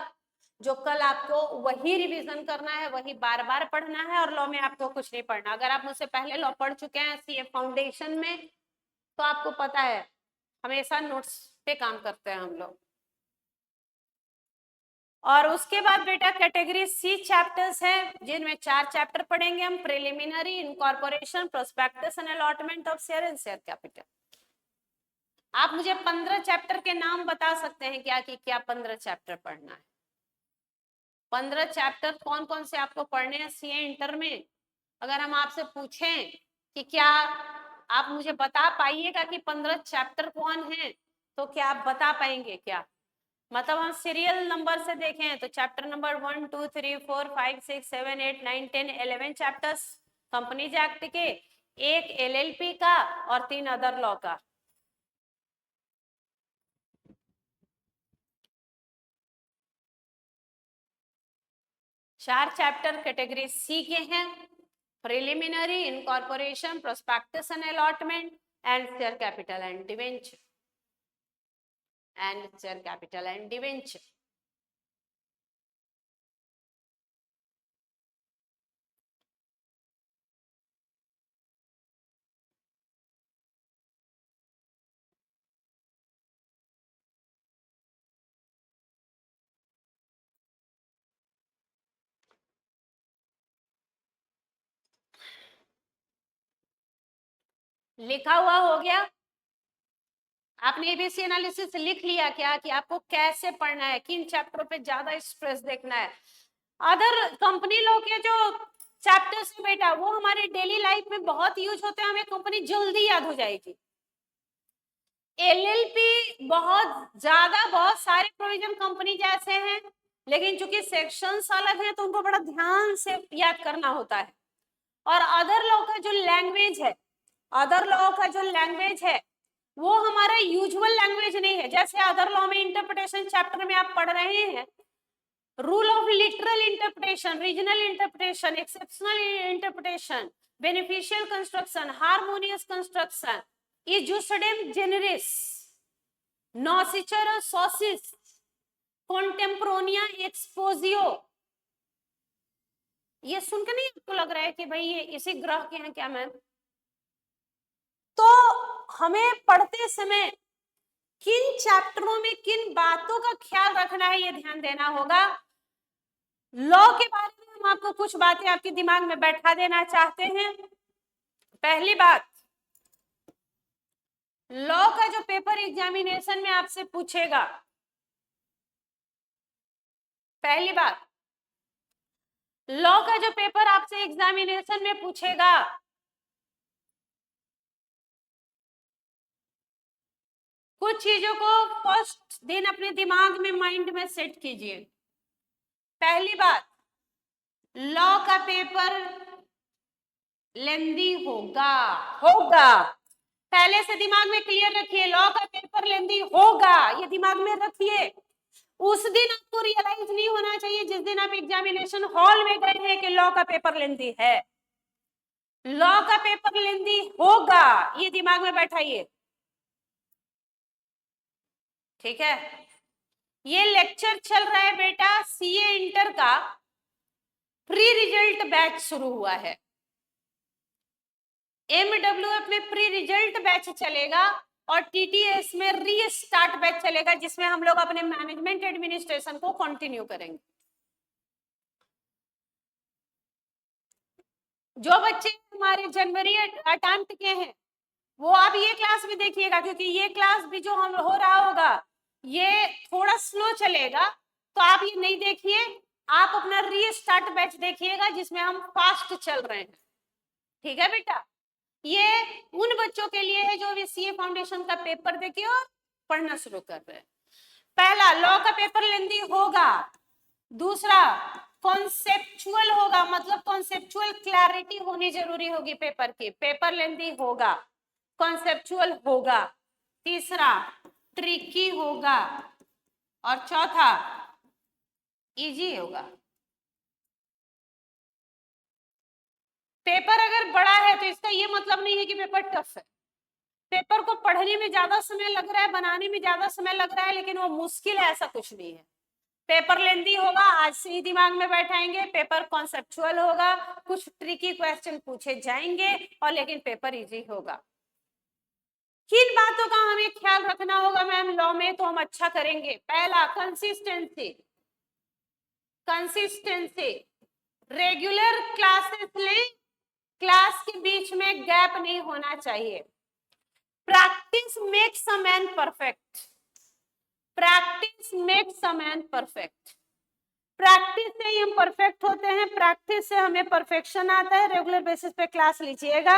जो कल आपको वही रिवीजन करना है, वही बार बार पढ़ना है, और लॉ में आपको कुछ नहीं पढ़ना। अगर आप मुझसे पहले लॉ पढ़ चुके हैं सीए फाउंडेशन में, तो आपको पता है हमेशा नोट्स पे काम करते हैं हम लोग। और उसके बाद बेटा कैटेगरी सी चैप्टर्स है, जिनमें 4 चैप्टर पढ़ेंगे हम, preliminary, incorporation, prospectus and allotment of share and share capital. आप मुझे 15 चैप्टर के नाम बता सकते हैं क्या कि क्या 15 चैप्टर पढ़ना है? 15 चैप्टर कौन कौन से आपको पढ़ने हैं सीए इंटर में? अगर हम आपसे पूछें कि क्या आप मुझे बता पाइएगा कि 15 चैप्टर कौन है, तो क्या आप बता पाएंगे क्या? मतलब हम सीरियल नंबर से देखें तो chapter number 1 2 3 4 5 6 7 8 9 10 11 chapters companies act के, एक एलएलपी का और 3 अदर लॉ का। चार चैप्टर कैटेगरी सी के हैं, preliminary, incorporation, prospectus and allotment and share capital and debenture लिखा हुआ हो गया? आपने एबीसी एनालिसिस लिख लिया क्या कि आपको कैसे पढ़ना है, किन चैप्टरों पे ज्यादा स्ट्रेस देखना है? अदर कंपनी लॉ के जो चैप्टर्स है बेटा, वो हमारे डेली लाइफ में बहुत यूज होते हैं, हमें कंपनी जल्दी याद हो जाएगी। एलएलपी बहुत ज्यादा, बहुत सारे प्रोविजन कंपनी जैसे हैं, लेकिन चूंकि सेक्शंस अलग हैं तो उनको बड़ा ध्यान से याद करना होता है। और अदर लॉ का जो लैंग्वेज है, अदर लॉ का जो लैंग्वेज है वो हमारा यूजुअल लैंग्वेज नहीं है। जैसे अदर लॉ में इंटरप्रिटेशन चैप्टर में आप पढ़ रहे हैं, rule of literal interpretation, regional interpretation, exceptional interpretation, beneficial construction, harmonious construction, ejusdem generis, noscitur sociis, contemporanea expositio. ये सुनकर नहीं आपको लग रहा है कि भाई ये इसी ग्रह के हैं क्या मैम? तो हमें पढ़ते समय किन चैप्टरों में किन बातों का ख्याल रखना है, ये ध्यान देना होगा। लॉ के बारे में हम आपको कुछ बातें आपके दिमाग में बैठा देना चाहते हैं। पहली बात, लॉ का जो पेपर एग्जामिनेशन में आपसे पूछेगा, पहली बात, लॉ का जो पेपर आपसे एग्जामिनेशन में पूछेगा, कुछ चीजों को फर्स्ट दिन अपने दिमाग में, माइंड में सेट कीजिए। पहली बात, लॉ का पेपर लेंदी होगा, होगा, पहले से दिमाग में क्लियर रखिए, लॉ का पेपर लेंदी होगा, ये दिमाग में रखिए। उस दिन आपको रियलाइज नहीं होना चाहिए जिस दिन आप एग्जामिनेशन हॉल में गए हैं कि लॉ का पेपर लेंदी है। लॉ का पेपर लेंदी होगा, ये दिमाग में बैठाइए, ठीक है। ये लेक्चर चल रहा है बेटा, सीए इंटर का प्री रिजल्ट बैच शुरू हुआ है। एमडब्ल्यूएफ में प्री रिजल्ट बैच चलेगा और टीटीएस में रीस्टार्ट बैच चलेगा, जिसमें हम लोग अपने मैनेजमेंट एडमिनिस्ट्रेशन को कंटिन्यू करेंगे। जो बच्चे हमारे जनवरी अटेम्प्ट के हैं वो आप ये क्लास भी देखिएगा, क्योंकि ये क्लास भी जो हम हो रहा होगा ये थोड़ा स्लो चलेगा, तो आप ये नहीं देखिए, आप अपना रीस्टार्ट बैच देखिएगा जिसमें हम फास्ट चल रहे हैं, ठीक है बेटा। ये उन बच्चों के लिए है जो सीए फाउंडेशन का पेपर देके और पढ़ना शुरू कर रहे हैं। पहला, लॉ का पेपर लेंदी होगा। दूसरा, कॉन्सेप्चुअल होगा, मतलब कॉन्सेप्चुअल क्लैरिटी होनी जरूरी होगी पेपर की, पेपर लेंदी होगा, कॉन्सेप्चुअल होगा। तीसरा, ट्रिकी होगा, और चौथा, इजी होगा। पेपर अगर बड़ा है तो इसका ये मतलब नहीं है कि पेपर टफ है। पेपर को पढ़ने में ज्यादा समय लग रहा है, बनाने में ज्यादा समय लग रहा है, लेकिन वो मुश्किल है ऐसा कुछ नहीं है। पेपर लेंदी होगा, आज से ही दिमाग में बैठाएंगे, पेपर कॉन्सेप्चुअल होगा, कुछ ट्रिकी क्वेश्चन पूछे जाएंगे, और लेकिन पेपर इजी होगा। किन बातों का हमें ख्याल रखना होगा मैम लॉ में तो हम अच्छा करेंगे? पहला, कंसिस्टेंसी, कंसिस्टेंसी, रेगुलर क्लासेस लें, क्लास के बीच में गैप नहीं होना चाहिए। Practice makes a man perfect, practice makes a man perfect. Practice से ही हम परफेक्ट होते हैं, प्रैक्टिस से हमें परफेक्शन आता है। रेगुलर बेसिस पे क्लास लीजिएगा,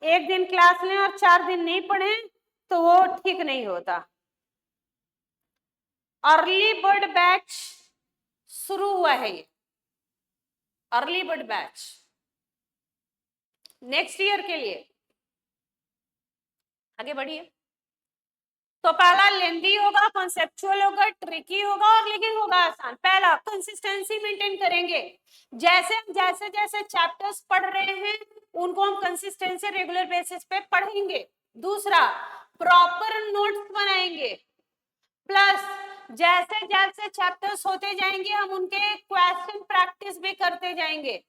एक दिन क्लास लें और 4 दिन नहीं पढ़ें तो वो ठीक नहीं होता। अर्ली बर्ड बैच शुरू हुआ है, ये early bird batch next year के लिए, आगे बढ़िए। तो पहला लेंदी होगा, कॉन्सेप्चुअल होगा, ट्रिकी होगा, और लेकिन होगा आसान। पहला, कंसिस्टेंसी मेंटेन करेंगे, जैसे जैसे जैसे चैप्टर्स पढ़ रहे हैं उनको हम कंसिस्टेंसी रेगुलर बेसिस पे पढ़ेंगे। दूसरा, प्रॉपर नोट्स बनाएंगे, प्लस जैसे जैसे चैप्टर्स होते जाएंगे हम उनके क्वेश्चन प्रैक्टिस भी करते जाएंगे।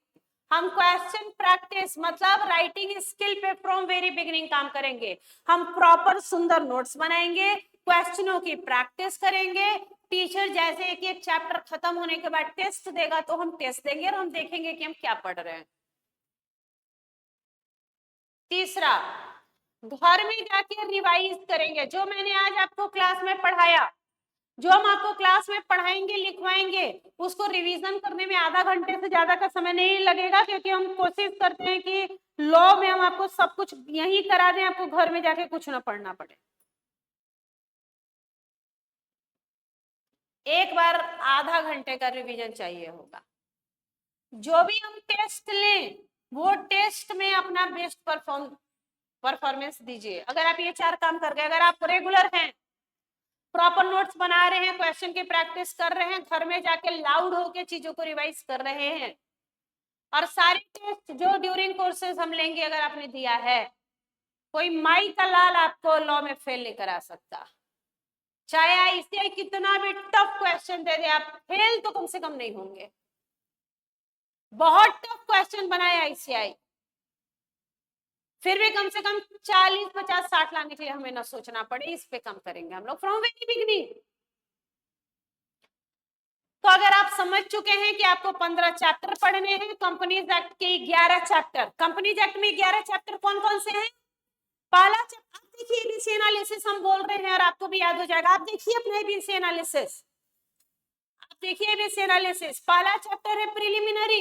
हम क्वेश्चन प्रैक्टिस मतलब राइटिंग स्किल पे फ्रॉम वेरी बिगिनिंग काम करेंगे। हम प्रॉपर सुंदर नोट्स बनाएंगे, क्वेश्चनों की प्रैक्टिस करेंगे। टीचर जैसे एक एक चैप्टर खत्म होने के बाद टेस्ट देगा तो हम टेस्ट देंगे और हम देखेंगे कि हम क्या पढ़ रहे हैं। तीसरा, घर में जाके रिवाइज करेंगे, जो मैंने आज आपको क्लास में पढ़ाया, जो हम आपको क्लास में पढ़ाएंगे लिखवाएंगे उसको रिवीजन करने में आधा घंटे से ज्यादा का समय नहीं लगेगा, क्योंकि हम कोशिश करते हैं कि लॉ में हम आपको सब कुछ यहीं करा दें, आपको घर में जाके कुछ ना पढ़ना पड़े। एक बार आधा घंटे का रिवीजन चाहिए होगा। जो भी हम टेस्ट लें वो टेस्ट में अपना बेस्ट परफॉर्मेंस दीजिए। अगर आप ये 4 काम कर गए, अगर आप रेगुलर हैं, प्रॉपर नोट्स बना रहे हैं, क्वेश्चन की प्रैक्टिस कर रहे हैं, घर में जाके लाउड होके चीजों को रिवाइज कर रहे हैं, और सारे टेस्ट जो ड्यूरिंग कोर्सेज हम लेंगे अगर आपने दिया है, कोई माई का लाल आपको लॉ में फेल नहीं करा सकता। चाहे आईसीआई कितना भी टफ क्वेश्चन दे दे, आप फेल तो कम से कम नहीं होंगे। बहुत टफ क्वेश्चन बनाए आईसीआई, फिर भी कम से कम 40, 50, 60 लाने के लिए हमें ना सोचना पड़े, इस पे कम करेंगे हम लोग फ्रॉम वेरी बिगिनिंग। तो अगर आप समझ चुके हैं कि आपको 15 चैप्टर पढ़ने हैं, कंपनीज एक्ट के 11 चैप्टर, कंपनीज एक्ट में 11 चैप्टर कौन कौन से हैं? पहला चैप्टर, आप देखिए एबीसी एनालिसिस हम बोल रहे हैं और आपको भी याद हो जाएगा, आप देखिए अपना एबीसी एनालिसिस, आप देखिए एबीसी एनालिसिस। पहला चैप्टर है प्रिलिमिनरी,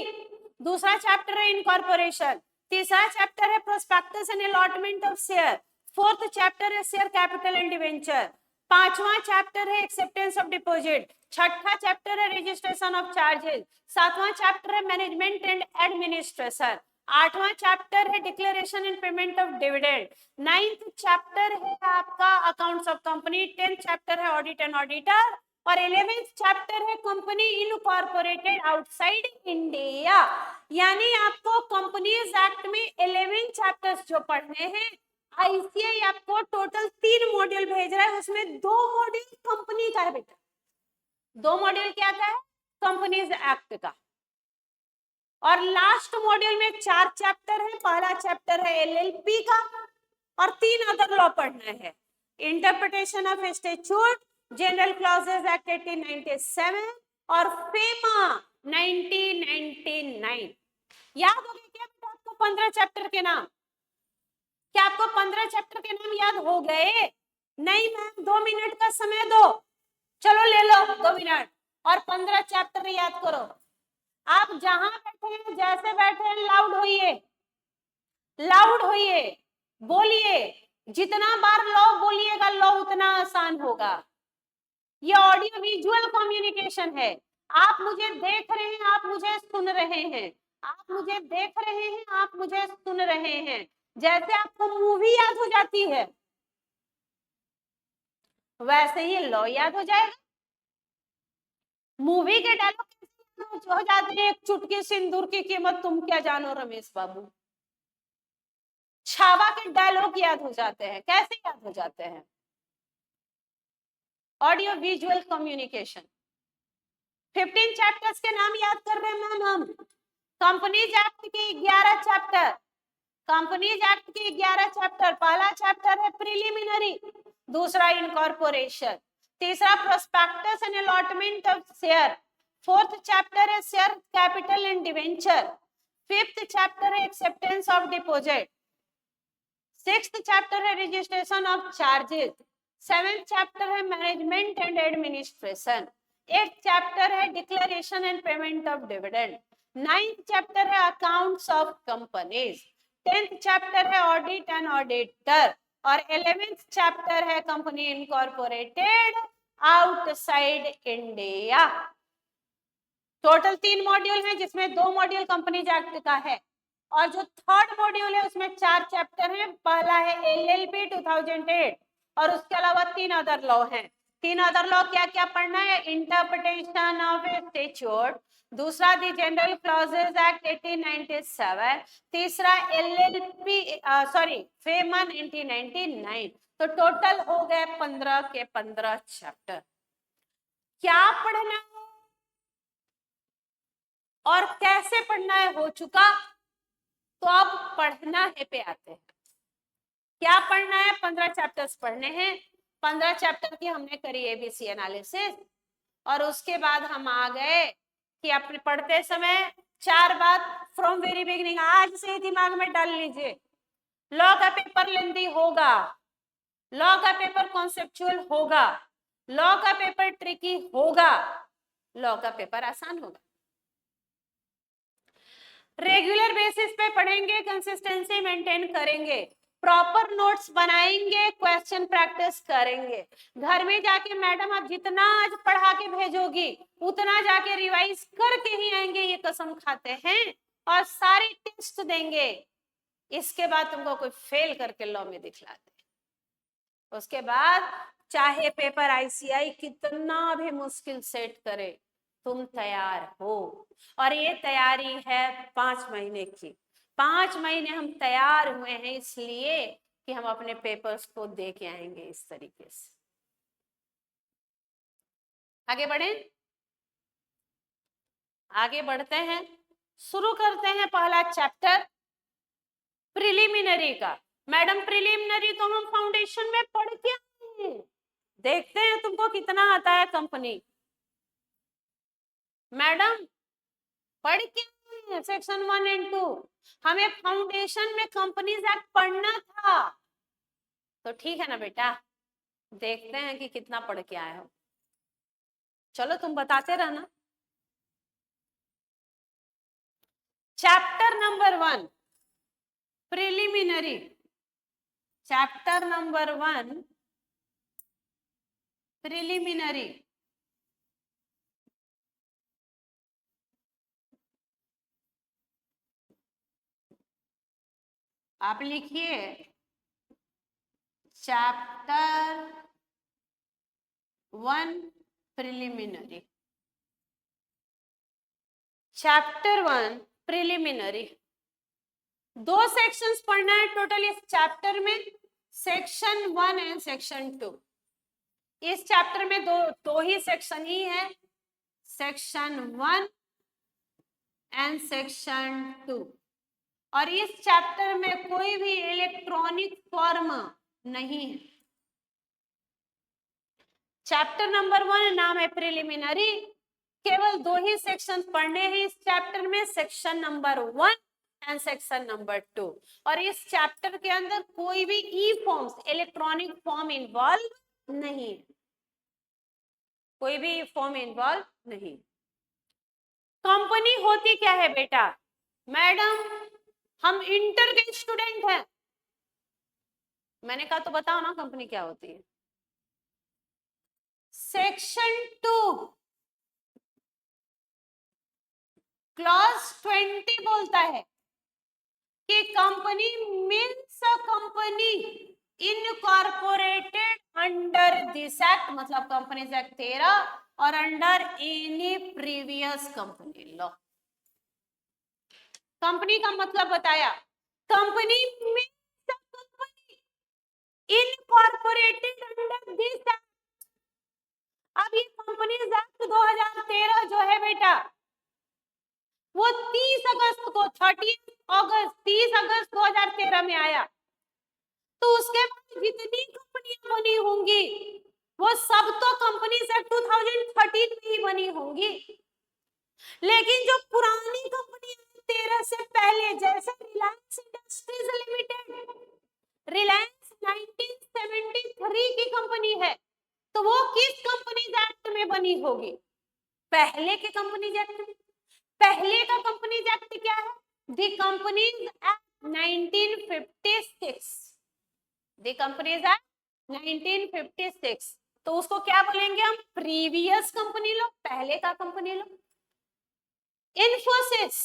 दूसरा चैप्टर है इनकॉर्पोरेशन, तीसरा चैप्टर है prospectus and allotment of share, fourth chapter है शेयर कैपिटल एंड डिवेंचर, पांचवा चैप्टर है एक्सेप्टेंस ऑफ डिपॉजिट, छठा चैप्टर है रजिस्ट्रेशन ऑफ चार्जेस, सातवां चैप्टर है मैनेजमेंट एंड एडमिनिस्ट्रेशन, 8वां चैप्टर है declaration and payment of dividend, 9th chapter है आपका accounts of company, 10th chapter है ऑडिट एंड ऑडिटर, और 11th चैप्टर है कंपनी इनकॉर्पोरेटेड आउटसाइड इंडिया। यानी आपको कंपनीज एक्ट में 11 चैप्टर्स जो पढ़ने हैं, आईसीआई आपको टोटल 3 मॉड्यूल भेज रहा है, उसमें 2 मॉड्यूल कंपनी का है बेटा। 2 मॉड्यूल क्या का है? कंपनीज एक्ट का। और लास्ट मॉड्यूल में 4 चैप्टर है। पहला चैप्टर है एलएलपी का और 3 अदर लॉ पढ़ना है, interpretation of statute, general clauses act 1897 और फेमा 1999। याद हो गए क्या बेटा आपको 15 चैप्टर के नाम? क्या आपको 15 चैप्टर के नाम याद हो गए? नहीं मैम, 2 मिनट का समय दो, चलो ले लो 2 मिनट और 15 चैप्टर याद करो। आप जहां बैठे हैं, जैसे बैठे हैं, लाउड होइए, लाउड होइए, बोलिए, जितना बार लॉ बोलिएगा लॉ उतना आसान होगा। ये ऑडियो विजुअल कम्युनिकेशन है, आप मुझे देख रहे हैं, आप मुझे सुन रहे हैं, आप मुझे देख रहे हैं, आप मुझे सुन रहे हैं। जैसे आपको मूवी याद हो जाती है वैसे ही लॉ याद हो जाएगा। मूवी के डायलॉग हो जाते हैं, एक चुटकी सिंदूर की कीमत तुम क्या जानो रमेश बाबू। छावा के डायलॉग याद हो जाते हैं, कैसे याद हो जाते हैं? Audio visual communication. 15 चैप्टर्स के नाम याद कर रहे हैं मैम हम। कंपनीज एक्ट के 11 चैप्टर, कंपनीज एक्ट के 11 चैप्टर। पहला चैप्टर है प्रिलिमिनरी, दूसरा इनकॉर्पोरेशन, तीसरा prospectus and allotment of share, fourth chapter है share capital and debenture, fifth chapter है acceptance of deposit, sixth chapter है registration of charges, seventh chapter है management and administration, eight chapter है declaration and payment of dividend, ninth chapter है accounts of companies, 10th chapter है audit and auditor और 11th chapter है company incorporated outside India. Total 3 module है जिसमें 2 module companies act का है और जो थर्ड मॉड्यूल है उसमें 4 चैप्टर है। पहला है एलएलपी 2008 और उसके अलावा 3 अदर लॉ हैं। 3 अदर लॉ क्या क्या पढ़ना है? इंटरप्रिटेशन ऑफ स्टैट्यूट, दूसरा दी जनरल क्लॉजेस एक्ट 1897, तीसरा एलएलपी सॉरी फेमा 1999। तो टोटल हो गए 15 के 15 चैप्टर। क्या पढ़ना है और कैसे पढ़ना है हो चुका, तो अब पढ़ना है पे आते हैं। क्या पढ़ना है? 15 चैप्टर्स पढ़ने हैं। 15 चैप्टर की हमने करी एबीसी एनालिसिस और उसके बाद हम आ गए कि अपने पढ़ते समय 4 बात फ्रॉम वेरी बिगिनिंग आज से ही दिमाग में डाल लीजिए। लॉ का पेपर लेंदी होगा, लॉ का पेपर कॉन्सेप्चुअल होगा, लॉ का पेपर ट्रिकी होगा, लॉ का पेपर आसान होगा। रेगुलर बेसिस पे पढ़ेंगे, कंसिस्टेंसी मेंटेन करेंगे, प्रॉपर नोट्स बनाएंगे, क्वेश्चन प्रैक्टिस करेंगे। घर में जाके मैडम आप जितना आज पढ़ा के भेजोगी उतना जाके रिवाइज करके ही आएंगे, ये कसम खाते हैं, और सारे टेस्ट देंगे। इसके बाद तुमको कोई फेल करके लॉ में दिखला दे, उसके बाद चाहे पेपर आईसीआई कितना भी मुश्किल सेट करे तुम तैयार हो। और ये तैयारी है 5 महीने की। 5 महीने हम तैयार हुए हैं इसलिए कि हम अपने पेपर्स को दे के आएंगे इस तरीके से। आगे बढ़े, आगे बढ़ते हैं, शुरू करते हैं पहला चैप्टर प्रिलिमिनरी का। मैडम प्रिलिमिनरी तो हम फाउंडेशन में पढ़ के आए हैं, देखते हैं तुमको कितना आता है कंपनी। मैडम पढ़ के सेक्शन 1 एंड 2 हमें फाउंडेशन में कंपनीज एक्ट पढ़ना था, तो ठीक है ना बेटा, देखते हैं कि कितना पढ़ के आए हो। चलो तुम बताते रहना। Chapter number 1 preliminary, chapter number 1 preliminary. आप लिखिए chapter 1 preliminary. Chapter 1 preliminary, 2 sections पढ़ना है टोटल इस चैप्टर में, सेक्शन 1 एंड सेक्शन 2। इस चैप्टर में दो ही सेक्शन ही है, सेक्शन 1 एंड सेक्शन 2। और इस चैप्टर में कोई भी इलेक्ट्रॉनिक फॉर्म नहीं है। चैप्टर नंबर 1 नाम है प्रिलिमिनरी, केवल 2 ही सेक्शन पढ़ने हैं इस चैप्टर में, section number 1 and section number 2। और इस चैप्टर के अंदर कोई भी ई फॉर्म्स, इलेक्ट्रॉनिक फॉर्म इन्वॉल्व नहीं है, कोई भी फॉर्म इन्वॉल्व नहीं। कंपनी होती क्या है बेटा? मैडम हम इंटर के स्टूडेंट हैं, मैंने कहा तो बताओ ना कंपनी क्या होती है। सेक्शन 2 क्लॉज 20 बोलता है कि company means a company incorporated under this act, मतलब कंपनीज एक्ट 13 और under any previous company law. Company का मतलब बताया, company means a company incorporated under this act. अब ये कंपनीज एक्ट 2013 जो है बेटा, वो 30 अगस्त को 30 अगस्त 2013 में आया। तो उसके बाद जितनी कंपनियां बनी होंगी वो सब तो कंपनीज एक्ट 2013 में ही बनी होंगी। लेकिन जो पुरानी कंपनियां 13 से पहले, जैसे रिलायंस इंडस्ट्रीज लिमिटेड, रिलायंस 1973 की कंपनी है, तो वो किस कंपनीज एक्ट में बनी होगी? पहले के कंपनीज एक्ट में। पहले का कंपनीज एक्ट क्या है? The companies act 1956, the companies act 1956। तो उसको क्या बोलेंगे हम? प्रीवियस कंपनी लो, पहले का कंपनी लो। इन्फोसिस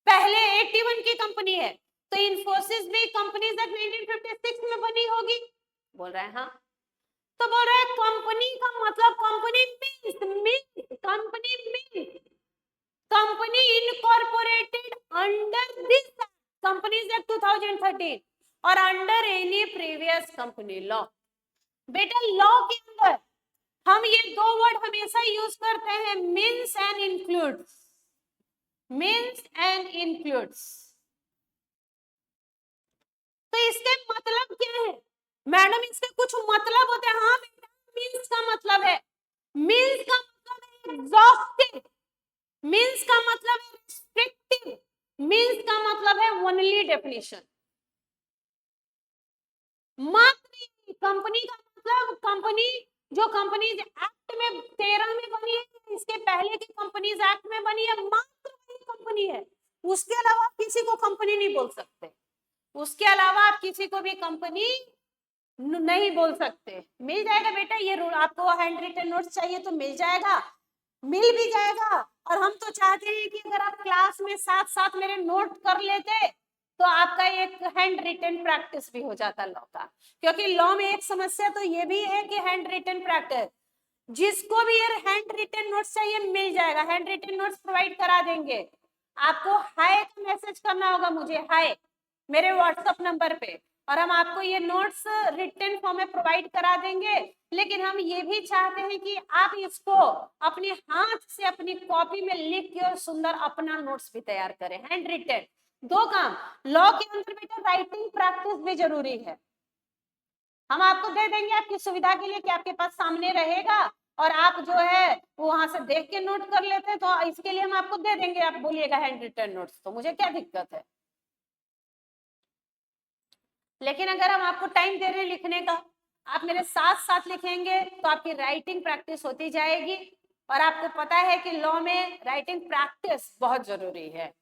पहले 81 की कंपनी है, तो इन्फोसिस भी कंपनीज एक्ट 1956 में बनी होगी, बोल रहे हैं हाँ। तो बोल रहे हैं कंपनी का मतलब company company incorporated under this companies act 2013 और under any previous company law. बेटा लॉ के अंदर हम ये 2 वर्ड हमेशा यूज करते हैं, means and includes, means and includes. तो इसके मतलब क्या है मैडम? इसके कुछ मतलब होते हैं। हाँ बेटा, मीन्स का मतलब है, मीन्स का मतलब है एग्जॉस्टिव, मीन्स का मतलब है रिस्ट्रिक्टिव, मीन्स का मतलब है ओनली डेफिनेशन। मात्र कंपनी का मतलब कंपनी जो कंपनीज एक्ट में 13 में बनी है, इसके पहले की कंपनीज एक्ट में बनी है, मात्र वही कंपनी है। उसके अलावा आप किसी को कंपनी नहीं बोल सकते, उसके अलावा आप किसी को भी कंपनी नहीं बोल सकते। मिल जाएगा बेटा ये रूल, आपको हैंड रिटन नोट्स चाहिए तो मिल जाएगा, मिल भी जाएगा। और हम तो चाहते हैं कि अगर आप क्लास में साथ साथ मेरे नोट कर लेते तो आपका एक हैंड रिटन प्रैक्टिस भी हो जाता लॉ का। क्योंकि लॉ में एक समस्या तो ये भी है कि हैंड रिटन प्रैक्टिस, जिसको भी यार हैंड रिटन नोट्स चाहिए मिल जाएगा, हैंड रिटन नोट्स प्रोवाइड करा देंगे। आपको हाय का मैसेज करना होगा मुझे, हाय मेरे व्हाट्सएप नंबर पे, और हम आपको ये नोट्स रिटन फॉर्म में प्रोवाइड करा देंगे। लेकिन हम ये भी चाहते हैं कि आप इसको अपने हाथ से अपनी कॉपी में लिख के और सुंदर अपना नोट्स भी तैयार करें, हैंड रिटन। 2 काम लॉ के अंदर बेटा, राइटिंग प्रैक्टिस भी जरूरी है। हम आपको दे देंगे आपकी सुविधा के लिए कि आपके पास सामने रहेगा और आप जो है वहां से देख के नोट कर लेते हैं, तो इसके लिए हम आपको दे देंगे। आप बोलिएगा हैंड रिटन नोट्स, तो मुझे क्या दिक्कत है। लेकिन अगर हम आपको टाइम दे रहे हैं लिखने का, आप मेरे साथ साथ लिखेंगे तो आपकी राइटिंग प्रैक्टिस होती जाएगी। और आपको पता है कि लॉ में राइटिंग प्रैक्टिस बहुत जरूरी है।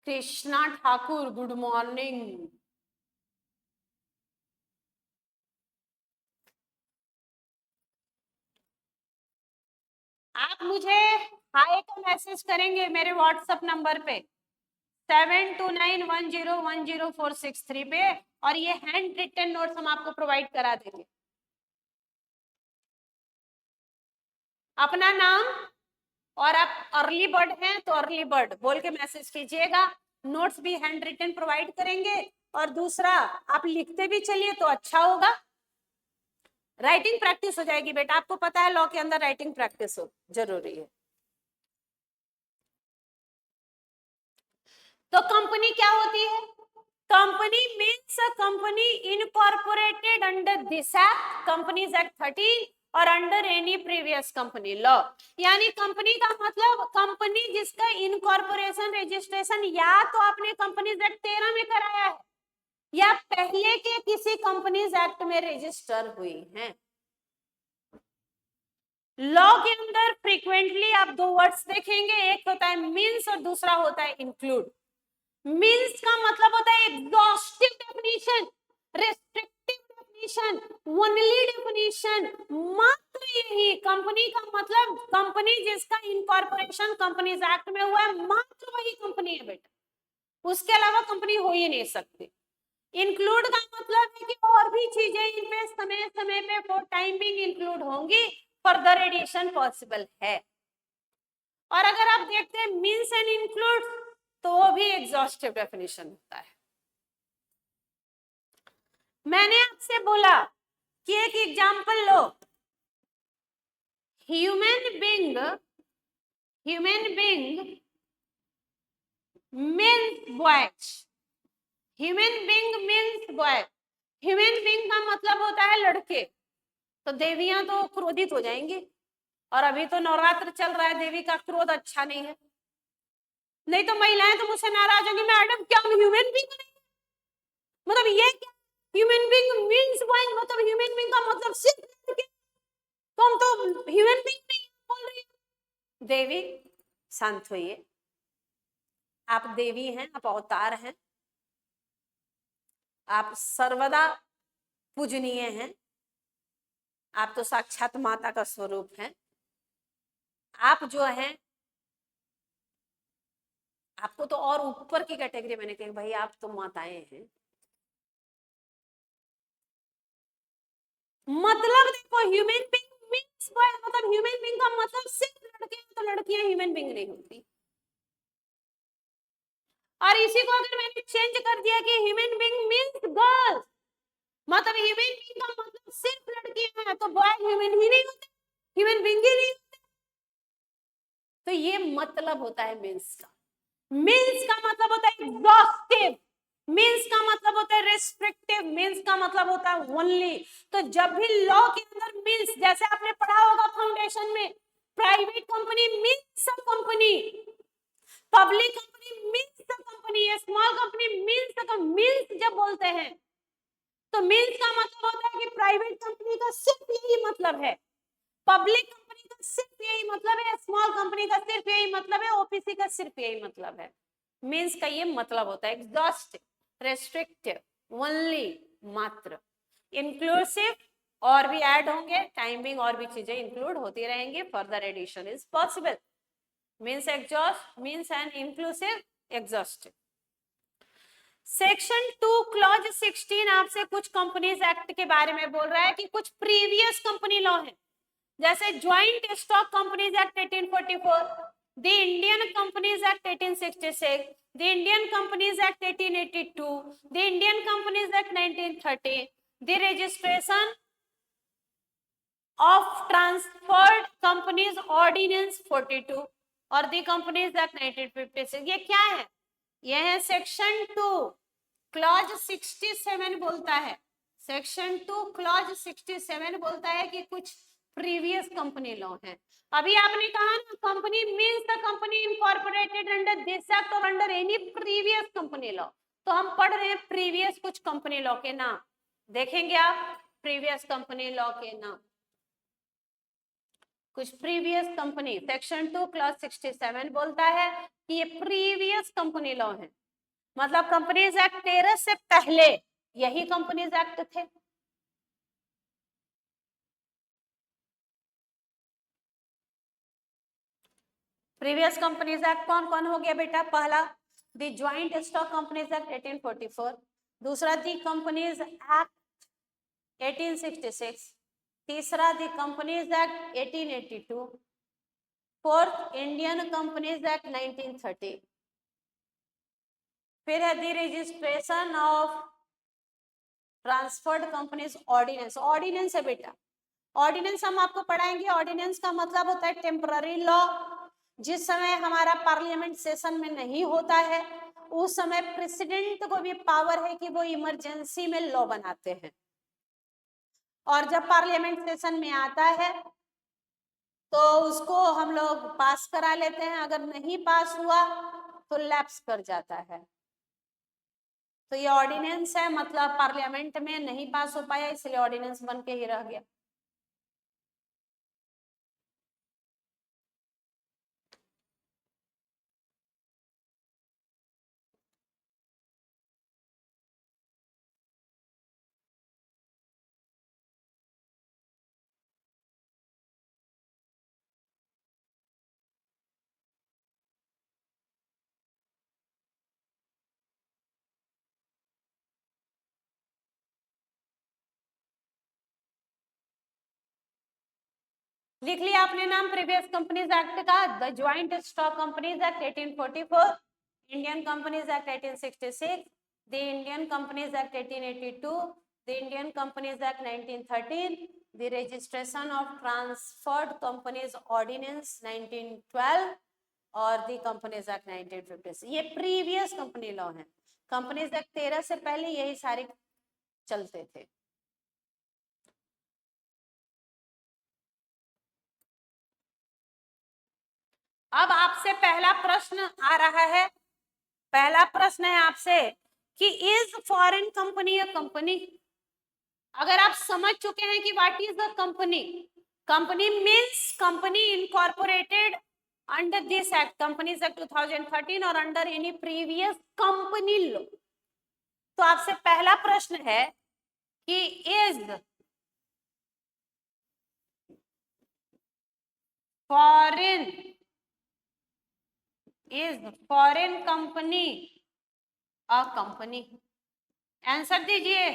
Krishna Thakur, good morning. आप मुझे हाय का मैसेज करेंगे मेरे व्हाट्सएप नंबर पे 7291010463 पे, और ये हैंड रिटन नोट्स हम आपको प्रोवाइड करा देंगे। अपना नाम और आप अर्ली बर्ड हैं तो अर्ली बर्ड बोल के मैसेज कीजिएगा। नोट्स भी हैंड रिटन प्रोवाइड करेंगे, और दूसरा आप लिखते भी चलिए तो अच्छा होगा, राइटिंग प्रैक्टिस हो जाएगी बेटा। आपको पता है लॉ के अंदर राइटिंग प्रैक्टिस हो जरूरी है। तो कंपनी क्या होती है? Company means a company incorporated under this act, companies act 13, और under any previous company law. यानी कंपनी का मतलब कंपनी जिसका इनकॉर्पोरेशन रजिस्ट्रेशन या तो आपने कंपनीज एक्ट 13 में कराया है या पहले के किसी कंपनीज एक्ट में रजिस्टर हुई है। लॉ के अंदर फ्रीक्वेंटली आप दो वर्ड्स देखेंगे, एक होता है मीन्स और दूसरा होता है इंक्लूड। मीन्स का मतलब होता है exhaustive definition, restrictive definition, only definition, मात्र यही। कंपनी का मतलब कंपनी जिसका इनकॉर्पोरेशन कंपनीज एक्ट में हुआ है, मात्र वही कंपनी है बेटा, उसके अलावा कंपनी हो ही नहीं सकती। इंक्लूड का मतलब है कि और भी चीजें इनमें समय समय पे फॉर टाइम बिंग इंक्लूड होंगी, फर्दर एडिशन पॉसिबल है। और अगर आप देखते हैं मीन्स एंड इंक्लूड तो वो भी एग्जॉस्टिव डेफिनेशन होता है। मैंने आपसे बोला कि एक एग्जांपल लो, human being means boys, human being means boy. Human being का मतलब होता है लड़के, तो देवियां तो क्रोधित हो जाएंगी, और अभी तो नवरात्र चल रहा है, देवी का क्रोध अच्छा नहीं है। नहीं तो महिलाएं तो मुझसे नाराज होंगी, मैडम क्या हम ह्यूमन बीइंग नहीं, मतलब ये क्या ह्यूमन बीइंग मींस बॉय, मतलब ह्यूमन बीइंग का मतलब सिर्फ लड़के, तो हम तो ह्यूमन बीइंग नहीं बोल रही। देवी शांत होइए, आप देवी हैं, आप अवतार हैं, आप सर्वदा पूजनीय हैं, आप तो साक्षात माता का स्वरूप हैं। आप जो हैं, आपको तो और ऊपर की कैटेगरी मैंने कही, भाई आप तो माताएं हैं। मतलब देखो ह्यूमन बीइंग मींस बॉय, मतलब ह्यूमन बीइंग का मतलब सिर्फ लड़के हैं, तो लड़कियां ह्यूमन बीइंग नहीं होती। और इसी को अगर मैंने चेंज कर दिया कि ह्यूमन बीइंग मींस गर्ल्स, मतलब ह्यूमन बीइंग का मतलब सिर्फ लड़कियां हैं, तो बॉय ह्यूमन ही नहीं होते, ह्यूमन बीइंग ही नहीं होते। तो ये मतलब होता है मींस का। मींस का मतलब होता है एग्जॉस्टिव, मींस का मतलब होता है रेस्ट्रिक्टिव, मींस का मतलब होता है ओनली। तो जब भी लॉ के अंदर मींस, जैसे आपने पढ़ा होगा फाउंडेशन में, private company means a company, public company means a company, small company means जब बोलते हैं तो मींस का मतलब होता है कि प्राइवेट कंपनी का सिर्फ यही मतलब है, पब्लिक कंपनी का सिर्फ यही मतलब है, स्मॉल कंपनी का सिर्फ यही मतलब है, ओपीसी का सिर्फ यही मतलब है। मींस का ये मतलब होता है एग्जॉस्टिव, रेस्ट्रिक्टिव, ओनली, मात्र, इंक्लूसिव, और भी ऐड होंगे, टाइमिंग और भी चीजें इंक्लूड होती रहेंगी, further addition is possible. Means exhaust, means and inclusive, exhaustive. Section 2 clause 16 आपसे कुछ कंपनीज एक्ट के बारे में बोल रहा है कि कुछ प्रीवियस कंपनी लॉ है, जैसे joint stock companies act 1844, the Indian companies act 1866, the Indian companies act 1882, the Indian companies act 1930, the registration of transferred companies ordinance 42, और द कंपनीज एक्ट 1956। ये क्या है? यह है सेक्शन 2 क्लॉज 67 बोलता है, सेक्शन 2 क्लॉज 67 बोलता है कि कुछ प्रीवियस कंपनी लॉ है। अभी आपने कहा ना company means the company incorporated under this act और under any previous company law, तो हम पढ़ रहे हैं प्रीवियस कुछ कंपनी लॉ के नाम, देखेंगे आप प्रीवियस कंपनी लॉ के नाम, कुछ प्रीवियस कंपनी। सेक्शन 2 क्लॉज 67 बोलता है कि ये प्रीवियस कंपनी लॉ है, मतलब कंपनीज एक्ट 13 से पहले यही कंपनीज एक्ट थे। प्रीवियस कंपनीज एक्ट कौन कौन हो गया बेटा? पहला the joint stock companies act 1844, दूसरा दी कंपनीज एक्ट 1866, तीसरा the companies act 1882, fourth Indian companies act 1930, फिर है the registration of transferred companies ordinance. Ordinance है बेटा, ऑर्डिनेंस हम आपको पढ़ाएंगे। ऑर्डिनेंस का मतलब होता है टेम्पररी लॉ। जिस समय हमारा पार्लियामेंट सेशन में नहीं होता है उस समय प्रेसिडेंट को भी पावर है कि वो इमरजेंसी में लॉ बनाते हैं, और जब पार्लियामेंट सेशन में आता है तो उसको हम लोग पास करा लेते हैं। अगर नहीं पास हुआ तो लैप्स कर जाता है। तो ये ऑर्डिनेंस है, मतलब पार्लियामेंट में नहीं पास हो पाया इसलिए ऑर्डिनेंस बन के ही रह गया। लिख लिया आपने नाम प्रीवियस कंपनीज एक्ट का? The joint stock companies act 1844, Indian companies act 1866, the Indian companies act 1882, the Indian companies act 1913, the registration of transferred companies ordinance 1912 और द कंपनीज एक्ट 1956। ये प्रीवियस कंपनी लॉ है। Companies act 13 से पहले यही सारे चलते थे। अब आपसे पहला प्रश्न आ रहा है। पहला प्रश्न है आपसे कि is foreign company a company? अगर आप समझ चुके हैं कि what is a company, company means company incorporated under this act, companies act 2013 और under any previous company law. तो आपसे पहला प्रश्न है कि is foreign company a company? Answer दीजिए,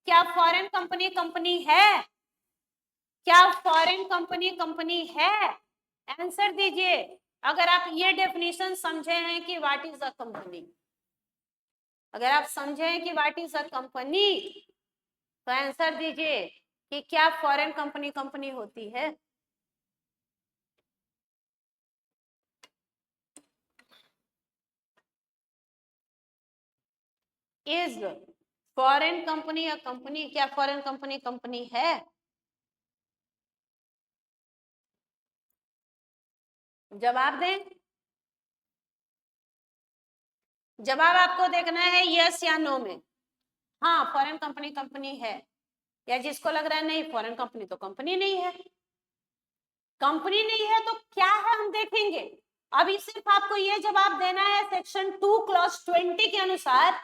क्या फॉरेन कंपनी कंपनी है? क्या फॉरेन कंपनी कंपनी है? आंसर दीजिए अगर आप ये डेफिनेशन समझे हैं कि व्हाट इज अ कंपनी। अगर आप समझे हैं कि व्हाट इज अ कंपनी तो आंसर दीजिए कि क्या फॉरेन कंपनी कंपनी होती है? Is foreign company a company? क्या फॉरेन कंपनी कंपनी है? जवाब दें। जवाब आपको देखना है यस या नो में। हाँ फॉरेन कंपनी कंपनी है, या जिसको लग रहा है नहीं फॉरेन कंपनी तो कंपनी नहीं है। कंपनी नहीं है तो क्या है हम देखेंगे। अभी सिर्फ आपको ये जवाब देना है सेक्शन 2 क्लॉज 20 के अनुसार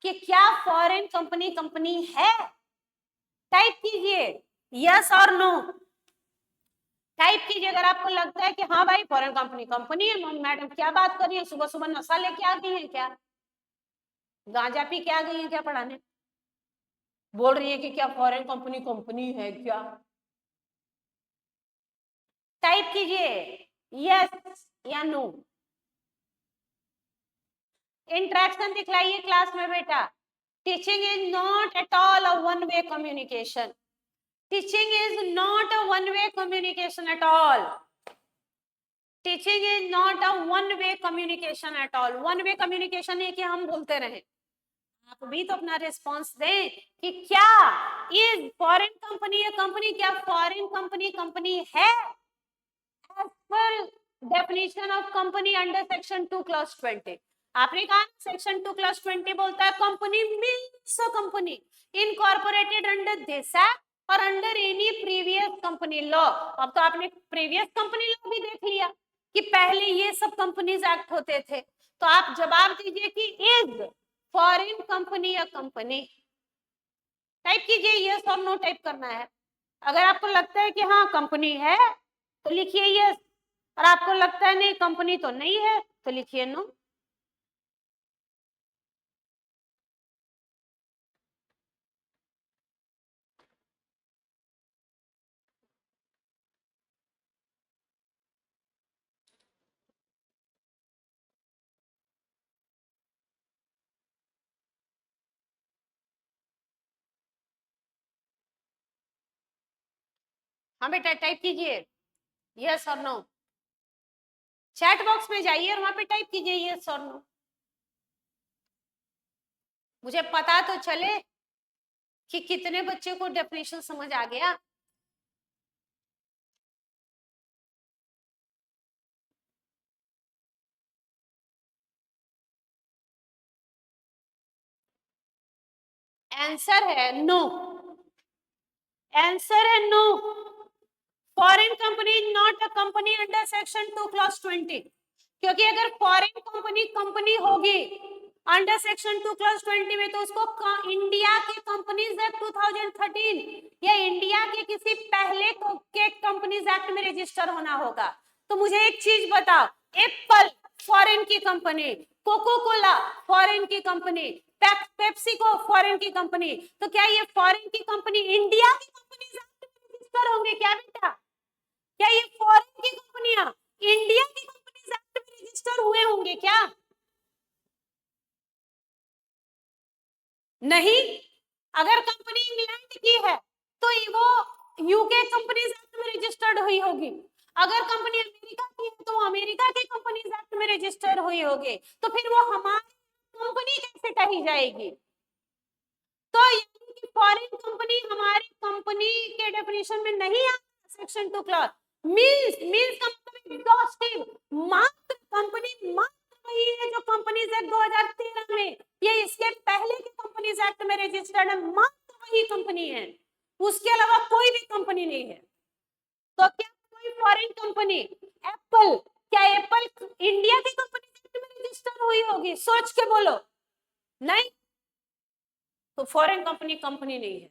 कि क्या फॉरेन कंपनी कंपनी है। टाइप कीजिए यस और नो, टाइप कीजिए अगर आपको लगता है कि हाँ भाई फॉरेन कंपनी कंपनी है। मैडम क्या बात कर रही है, सुबह सुबह नशा लेके आ गई है क्या, गांजा पी के आ गई है क्या पढ़ाने, बोल रही है कि क्या फॉरेन कंपनी कंपनी है क्या? टाइप कीजिए यस या नो। इंटरेक्शन दिखलाइए क्लास में बेटा। Teaching is not at all a one way communication. Teaching is not a one way communication at all. Teaching is not a one way communication at all. One way communication है कि हम बोलते रहे। आप भी तो अपना रिस्पॉन्स दें कि क्या इज फॉरेन कंपनी या कंपनी, क्या फॉरेन कंपनी कंपनी है as per definition of company under section 2 clause 20। आपने कहा सेक्शन 2 क्लास 20 बोलता है company means a company incorporated under this act और under any previous company law. अब तो आपने प्रीवियस कंपनी लॉ भी देख लिया कि पहले ये सब कंपनीज एक्ट होते थे। तो आप जवाब दीजिए कि इज फॉरेन कंपनी या कंपनी। टाइप कीजिए यस और नो टाइप करना है। अगर आपको लगता है कि हाँ कंपनी है तो लिखिए यस, और आपको लगता है नहीं कंपनी तो नहीं है, तो लिखिए नो। हाँ बेटा टाइप कीजिए यस और नो, चैट बॉक्स में जाइए और वहां पे टाइप कीजिए यस और नो, मुझे पता तो चले कि कितने बच्चे को डेफिनेशन समझ आ गया। आंसर है नो, आंसर है no. Foreign company is not a company under section 2 clause 20, क्योंकि अगर फॉरेन कंपनी कंपनी होगी अंडर सेक्शन 2 क्लॉज 20 में तो उसको इंडिया के कंपनीज एक्ट 2013 या इंडिया के किसी पहले के कंपनीज एक्ट में रजिस्टर होना होगा। तो मुझे एक चीज बताओ, एप्पल फॉरेन की कंपनी, कोको कोला फॉरेन की कंपनी, पेप्सिको फॉरेन की कंपनी, तो क्या ये फॉरेन की कंपनी इंडिया की कंपनीज एक्ट में रजिस्टर होंगे क्या बेटा? क्या ये फॉरेन की कंपनियां इंडिया की कंपनीज एक्ट में रजिस्टर हुए होंगे क्या? नहीं। अगर कंपनी इंग्लैंड की है तो वो यूके कंपनीज एक्ट में रजिस्टर्ड हुई होगी, अगर कंपनी अमेरिका की है तो अमेरिका के कंपनीज एक्ट में रजिस्टर हुई होगी, तो फिर वो हमारी कंपनी कैसे कही जाएगी? तो यानी कि फॉरेन कंपनी हमारी कंपनी के डेफिनेशन में नहीं आता सेक्शन 2 क्लॉज। मींस का मतलब एग्जॉस्टिव, मात्र कंपनी मात्र वही है जो कंपनीज एक्ट 2013 में, ये इसके पहले के कंपनीज एक्ट में रजिस्टर्ड है, मात्र वही कंपनी है, उसके अलावा कोई भी कंपनी नहीं है। तो क्या कोई फॉरेन कंपनी एप्पल, क्या एप्पल इंडिया की कंपनी एक्ट में रजिस्टर हुई होगी? सोच के बोलो। नहीं, तो फॉरेन कंपनी कंपनी नहीं है।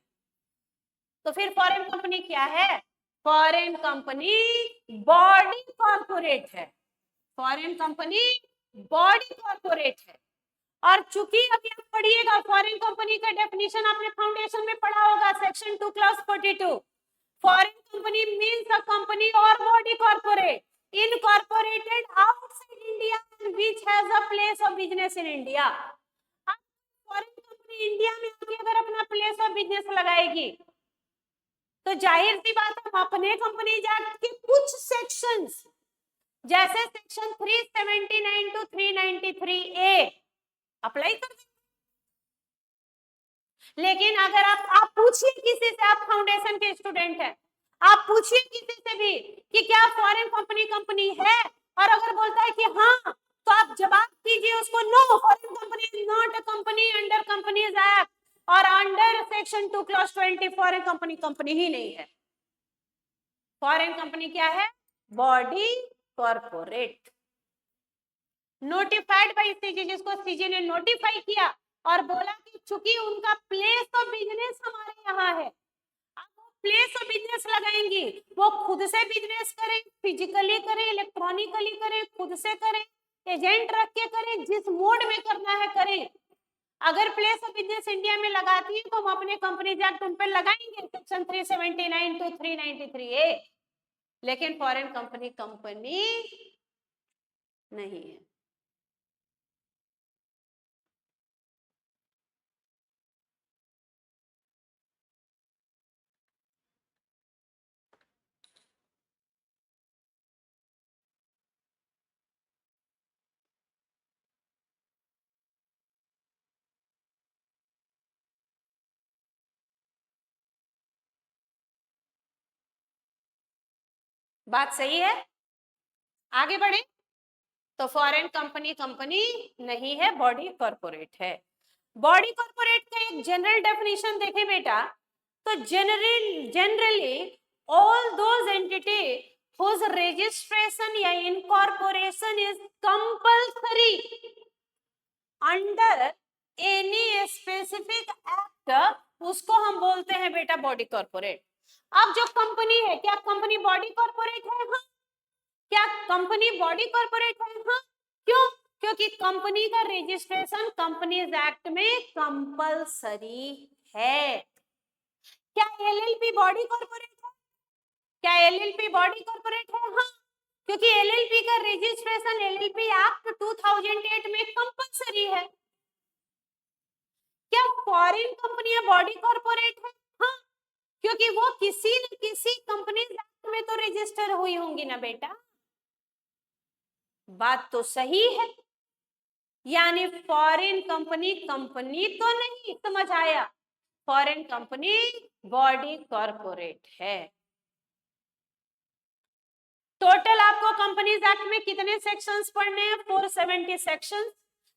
तो फिर फॉरेन कंपनी क्या है? फॉरेन कंपनी बॉडी कॉर्पोरेट है, फॉरेन कंपनी बॉडी कॉर्पोरेट है। और चूंकि अभी आप पढ़िएगा फॉरेन कंपनी का डेफिनेशन आपने फाउंडेशन में पढ़ा होगा section 2 clause 42, foreign company means a company और body corporate incorporated outside India and which has a place of business in India. Foreign company India में आके अगर अपना प्लेस ऑफ बिजनेस लगाएगी तो जाहिर सी बात है हम अपने कंपनीज एक्ट के कुछ सेक्शंस जैसे सेक्शन 379 टू 393 ए अप्लाई कर देंगे। लेकिन अगर आप पूछिए किसी से, आप फाउंडेशन के स्टूडेंट हैं, आप पूछिए किसी से भी कि क्या फॉरेन कंपनी कंपनी है, और अगर बोलता है कि हाँ, तो आप जवाब दीजिए उसको no, foreign company is not a company under companies act और under section 2 clause 20 foreign company company ही नहीं है। फॉरेन कंपनी क्या है? Body corporate notified by CG, जिसको सीजी ने नोटिफाई किया और बोला कि चूंकि उनका प्लेस ऑफ बिजनेस हमारे यहाँ है, अब वो प्लेस ऑफ बिजनेस लगाएंगी, वो खुद से बिजनेस करें, फिजिकली करें, इलेक्ट्रॉनिकली करें, खुद से करें, एजेंट रख के करें, जिस मोड में करना है करें। अगर प्लेस ऑफ बिजनेस इंडिया में लगाती है तो हम अपने कंपनीज एक्ट उन पर लगाएंगे सेक्शन 379 टू 393 ए, लेकिन फॉरेन कंपनी कंपनी नहीं है। बात सही है, आगे बढ़े। तो फॉरेन कंपनी कंपनी नहीं है, बॉडी कॉर्पोरेट है। बॉडी कॉर्पोरेट का एक जनरल डेफिनेशन देखें बेटा, तो generally all those entity whose registration या incorporation is compulsory under any specific act, उसको हम बोलते हैं बेटा बॉडी कॉर्पोरेट। अब जो कंपनी है, क्या कंपनी बॉडी कॉर्पोरेट है? हाँ, क्या कंपनी बॉडी कॉर्पोरेट है? हाँ। क्यों? क्योंकि कंपनी का रजिस्ट्रेशन कंपनीज एक्ट में कंपलसरी है। क्या एलएलपी बॉडी कॉर्पोरेट है? क्या एलएलपी बॉडी कॉर्पोरेट है? हाँ, क्योंकि एलएलपी का रजिस्ट्रेशन एलएलपी एक्ट 2008 में कंपलसरी है। क्या फॉरेन कंपनियां बॉडी कॉर्पोरेट है? हाँ, क्योंकि वो किसी न किसी कंपनीज एक्ट में तो रजिस्टर हुई होंगी ना बेटा। बात तो सही है, यानी फॉरेन कंपनी कंपनी तो नहीं, समझ आया? फॉरेन कंपनी बॉडी कॉर्पोरेट है। टोटल आपको कंपनीज एक्ट में कितने सेक्शंस पढ़ने हैं? 470 सेक्शंस,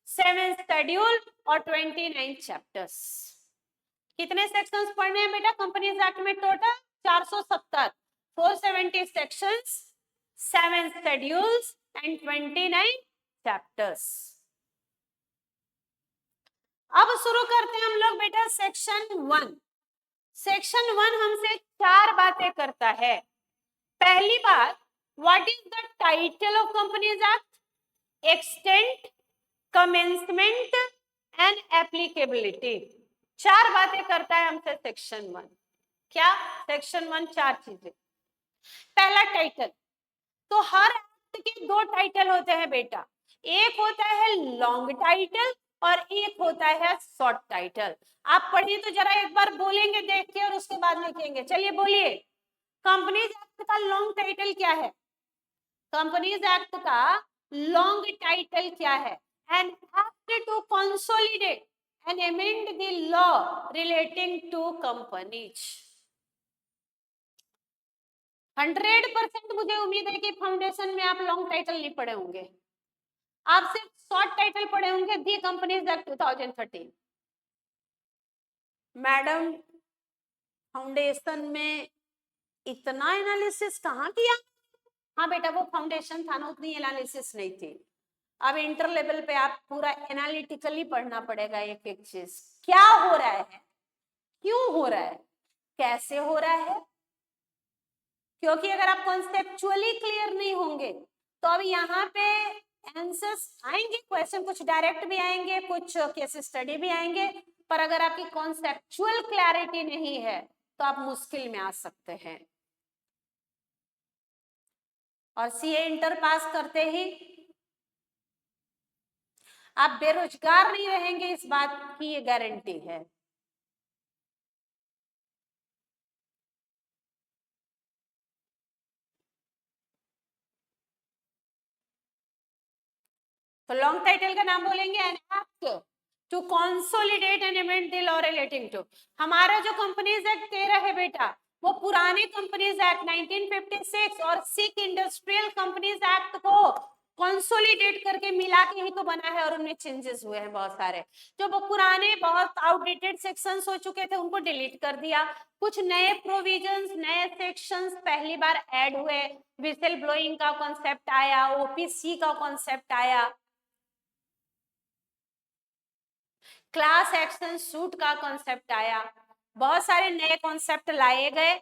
7 शेड्यूल और 29 चैप्टर्स। कितने सेक्शंस पढ़ने हैं बेटा कंपनीज एक्ट में? Total 470, 470 sections, 7 schedules and 29 chapters. अब शुरू करते हैं हम लोग बेटा सेक्शन 1। सेक्शन 1 हमसे 4 बातें करता है। पहली बात, what is the title of companies act, extent, commencement and applicability. 4 बातें करता है हमसे सेक्शन 1। क्या? सेक्शन 1 4 चीजें। पहला टाइटल, तो हर एक्ट के 2 टाइटल होते हैं बेटा, एक होता है लॉन्ग टाइटल और एक होता है शॉर्ट टाइटल। आप पढ़िए तो जरा एक बार बोलेंगे देख के और उसके बाद लिखेंगे। चलिए बोलिए, कंपनीज एक्ट का लॉन्ग टाइटल क्या है? कंपनीज एक्ट का लॉन्ग टाइटल क्या है? An act to consolidate and amend the law relating to companies. 100% मुझे उम्मीद है कि फाउंडेशन में आप लॉन्ग टाइटल नहीं पढ़े होंगे, आप सिर्फ शॉर्ट टाइटल पढ़े होंगे, दी कंपनीज एक्ट 2013। मैडम फाउंडेशन में इतना एनालिसिस कहाँ किया? हाँ बेटा, वो फाउंडेशन था ना, उतनी एनालिसिस नहीं थी। अब इंटर लेवल पे आप पूरा एनालिटिकली पढ़ना पड़ेगा, एक एक चीज क्या हो रहा है, क्यों हो रहा है, कैसे हो रहा है। क्योंकि अगर आप कॉन्सेप्चुअली क्लियर नहीं होंगे तो अब यहाँ पे आंसर्स आएंगे, क्वेश्चन कुछ डायरेक्ट भी आएंगे, कुछ केस स्टडी भी आएंगे, पर अगर आपकी कॉन्सेप्चुअल क्लैरिटी नहीं है तो आप मुश्किल में आ सकते हैं। और सीए इंटर पास करते ही आप बेरोजगार नहीं रहेंगे, इस बात की ये गारंटी है। तो लॉन्ग टाइटल का नाम बोलेंगे an act to consolidate and amend the law relating to. हमारा जो कंपनीज एक्ट 13 है बेटा, वो पुराने कंपनीज एक्ट 1956 और सिक इंडस्ट्रियल कंपनीज एक्ट को कंसोलिडेट करके मिला के ही तो बना है, और उनमें चेंजेस हुए हैं बहुत सारे। जो वो पुराने बहुत आउटडेटेड सेक्शंस हो चुके थे उनको डिलीट कर दिया, कुछ नए प्रोविजंस, नए सेक्शंस पहली बार ऐड हुए, विसल ब्लोइंग का कॉन्सेप्ट आया, ओपीसी का कॉन्सेप्ट आया, क्लास एक्शन सूट का कॉन्सेप्ट आया, बहुत सारे नए कॉन्सेप्ट लाए गए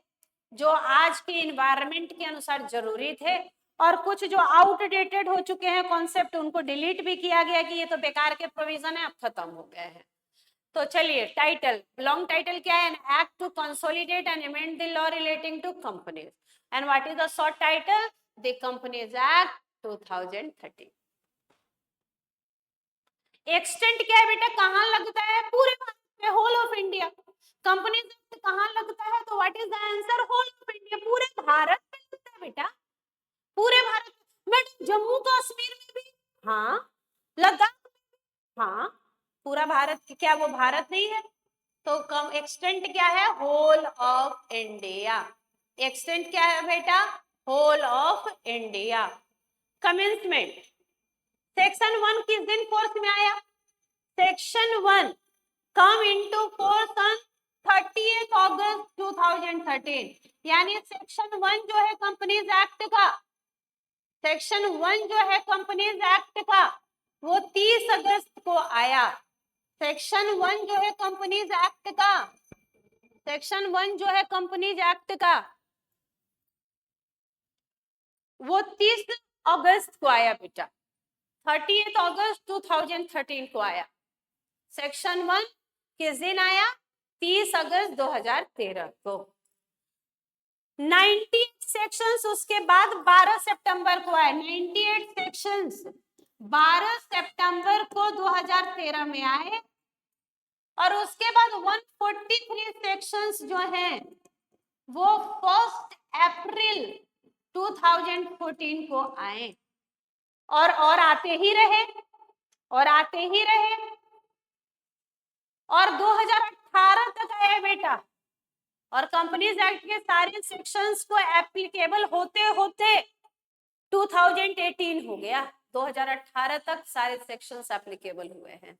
जो आज के इन्वायरमेंट के अनुसार जरूरी थे, और कुछ जो आउटडेटेड हो चुके हैं कॉन्सेप्ट उनको डिलीट भी किया गया कि ये तो बेकार के प्रोविजन है, अब खत्म हो गए हैं। तो चलिए, टाइटल, लॉन्ग टाइटल क्या है? An act to consolidate and amend the law relating to companies. And what is the short title? The companies act 2013। Extent क्या है बेटा? कहां लगता है? पूरे भारत में, whole of India. Companies act कहां लगता है? तो what is the answer? Whole of India, पूरे भारत में लगता है बेटा, पूरे भारत में। जम्मू कश्मीर में भी, हाँ, लद्दाख, हाँ, पूरा भारत, क्या वो भारत नहीं है? तो कम एक्सटेंट क्या है? Whole of India. एक्सटेंट क्या है बेटा? Whole of India. Commencement, section 1 किस दिन फोर्स में आया? Section 1 come into force on 30 August 2013। यानी सेक्शन 1 जो है कंपनीज एक्ट का, सेक्शन 1 जो है कंपनीज एक्ट का, वो 30 अगस्त को आया। सेक्शन 1 जो है कंपनीज एक्ट का, सेक्शन 1 जो है कंपनीज एक्ट का, वो 30 अगस्त को आया बेटा, 30 अगस्त 2013 को आया। सेक्शन 1 किस दिन आया? 30 अगस्त 2013 को। 98 सेक्शंस उसके बाद 12 सितंबर को आए। 98 सेक्शंस 12 सितंबर को 2013 में आए, और उसके बाद 143 सेक्शंस जो हैं वो 1 अप्रैल 2014 को आए, और आते ही रहे, और आते ही रहे, और 2018 तक आए बेटा। और कंपनीज एक्ट के सारे सेक्शंस को एप्लीकेबल होते होते 2018 हो गया। 2018 तक सारे सेक्शंस एप्लीकेबल हुए हैं।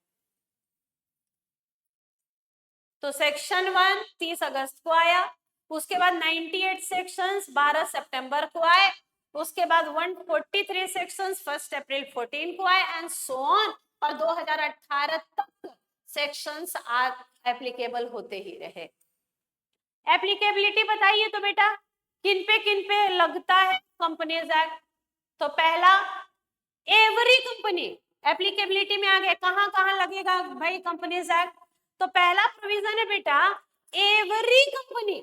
तो सेक्शन 1 30 अगस्त को आया, उसके बाद 98 सेक्शंस 12 सितंबर को आए, उसके बाद 143 सेक्शंस 1 अप्रैल 14 को आए, एंड सो ऑन। और 2018 तक सेक्शंस एप्लीकेबल होते ही रहे। एप्लीकेबिलिटी बताइए तो बेटा, किन पे लगता है कंपनीज एक्ट? तो पहला, एवरी कंपनी एप्लीकेबिलिटी में आ गया। कहां कहां लगेगा भाई कंपनीज एक्ट? तो पहला प्रोविजन है बेटा, every company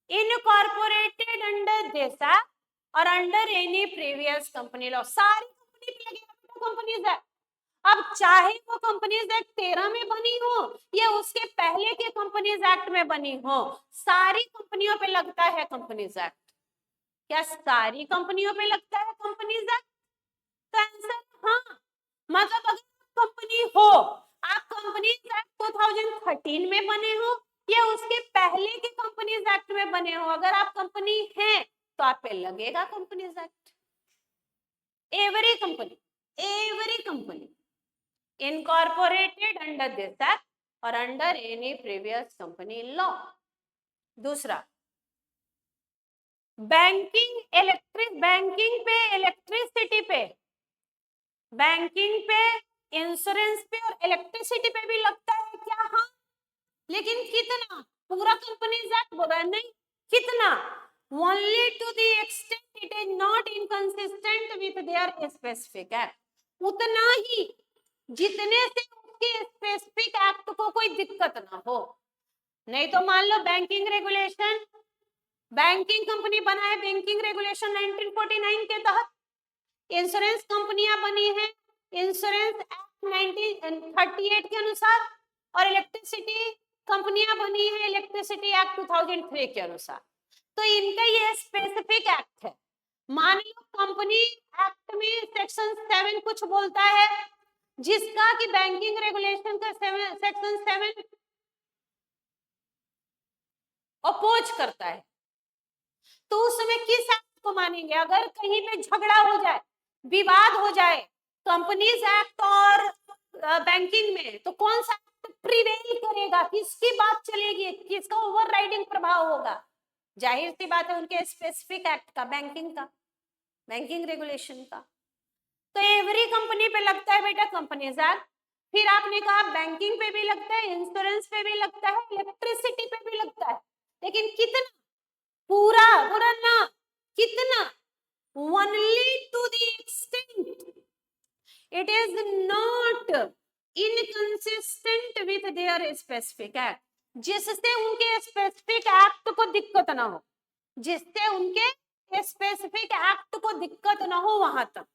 incorporated under this act और under any previous company law, सारी कंपनी पे लगेगा कंपनीज एक्ट। अब चाहे वो कंपनीज एक्ट 13 में बनी हो या उसके पहले के कंपनीज एक्ट में बनी हो, सारी कंपनियों पे लगता है कंपनीज एक्ट। क्या सारी कंपनियों पे लगता है कंपनीज एक्ट? तो आंसर हाँ। मतलब अगर कंपनी हो, आप कंपनीज एक्ट 2013 में बने हो या उसके पहले के कंपनीज एक्ट में बने हो, अगर आप कंपनी हैं तो आप पे लगेगा companies act. Every company incorporated under this act और under any previous company law. दूसरा, बैंकिंग पे, इलेक्ट्रिसिटी पे, बैंकिंग पे, इंश्योरेंस पे और इलेक्ट्रिसिटी पे भी लगता है क्या? हाँ, लेकिन कितना? पूरा कंपनीज एक्ट बोला नहीं, कितना? Only to the extent it is not inconsistent with their specific act, उतना ही जितने से उसके स्पेसिफिक एक्ट को कोई दिक्कत ना हो। नहीं तो मान लो बैंकिंग रेगुलेशन, बैंकिंग कंपनी बना है बैंकिंग रेगुलेशन 1949 के तहत, इंश्योरेंस कंपनियां बनी है इंश्योरेंस एक्ट 1938 के अनुसार, और इलेक्ट्रिसिटी कंपनियां बनी है इलेक्ट्रिसिटी एक्ट 2003 के अनुसार। तो इनका ये स्पेसिफिक एक्ट है। मान लो कंपनी एक्ट में सेक्शन 7 कुछ बोलता है जिसका कि बैंकिंग रेगुलेशन का सेक्शन 7 अपोज करता है, तो उस समय किस एक्ट को मानेंगे? अगर कहीं पे झगड़ा हो जाए, विवाद हो जाए कंपनीज एक्ट और बैंकिंग में, तो कौन सा एक्ट प्रिवेल करेगा? किसकी बात चलेगी? किसका ओवरराइडिंग प्रभाव होगा? जाहिर सी बात है उनके स्पेसिफिक एक्ट का, बैंकिंग रेगुलेशन का। तो एवरी कंपनी पे लगता है बेटा कंपनीज एक्ट। फिर आपने कहा बैंकिंग पे भी लगता है, इंश्योरेंस पे भी लगता है, इलेक्ट्रिसिटी पे भी लगता है, लेकिन कितना? पूरा ना, कितना? Only to the extent it is not inconsistent with their specific act, जिससे उनके स्पेसिफिक एक्ट को दिक्कत ना हो, जिससे उनके स्पेसिफिक एक्ट को दिक्कत ना हो, वहां तक,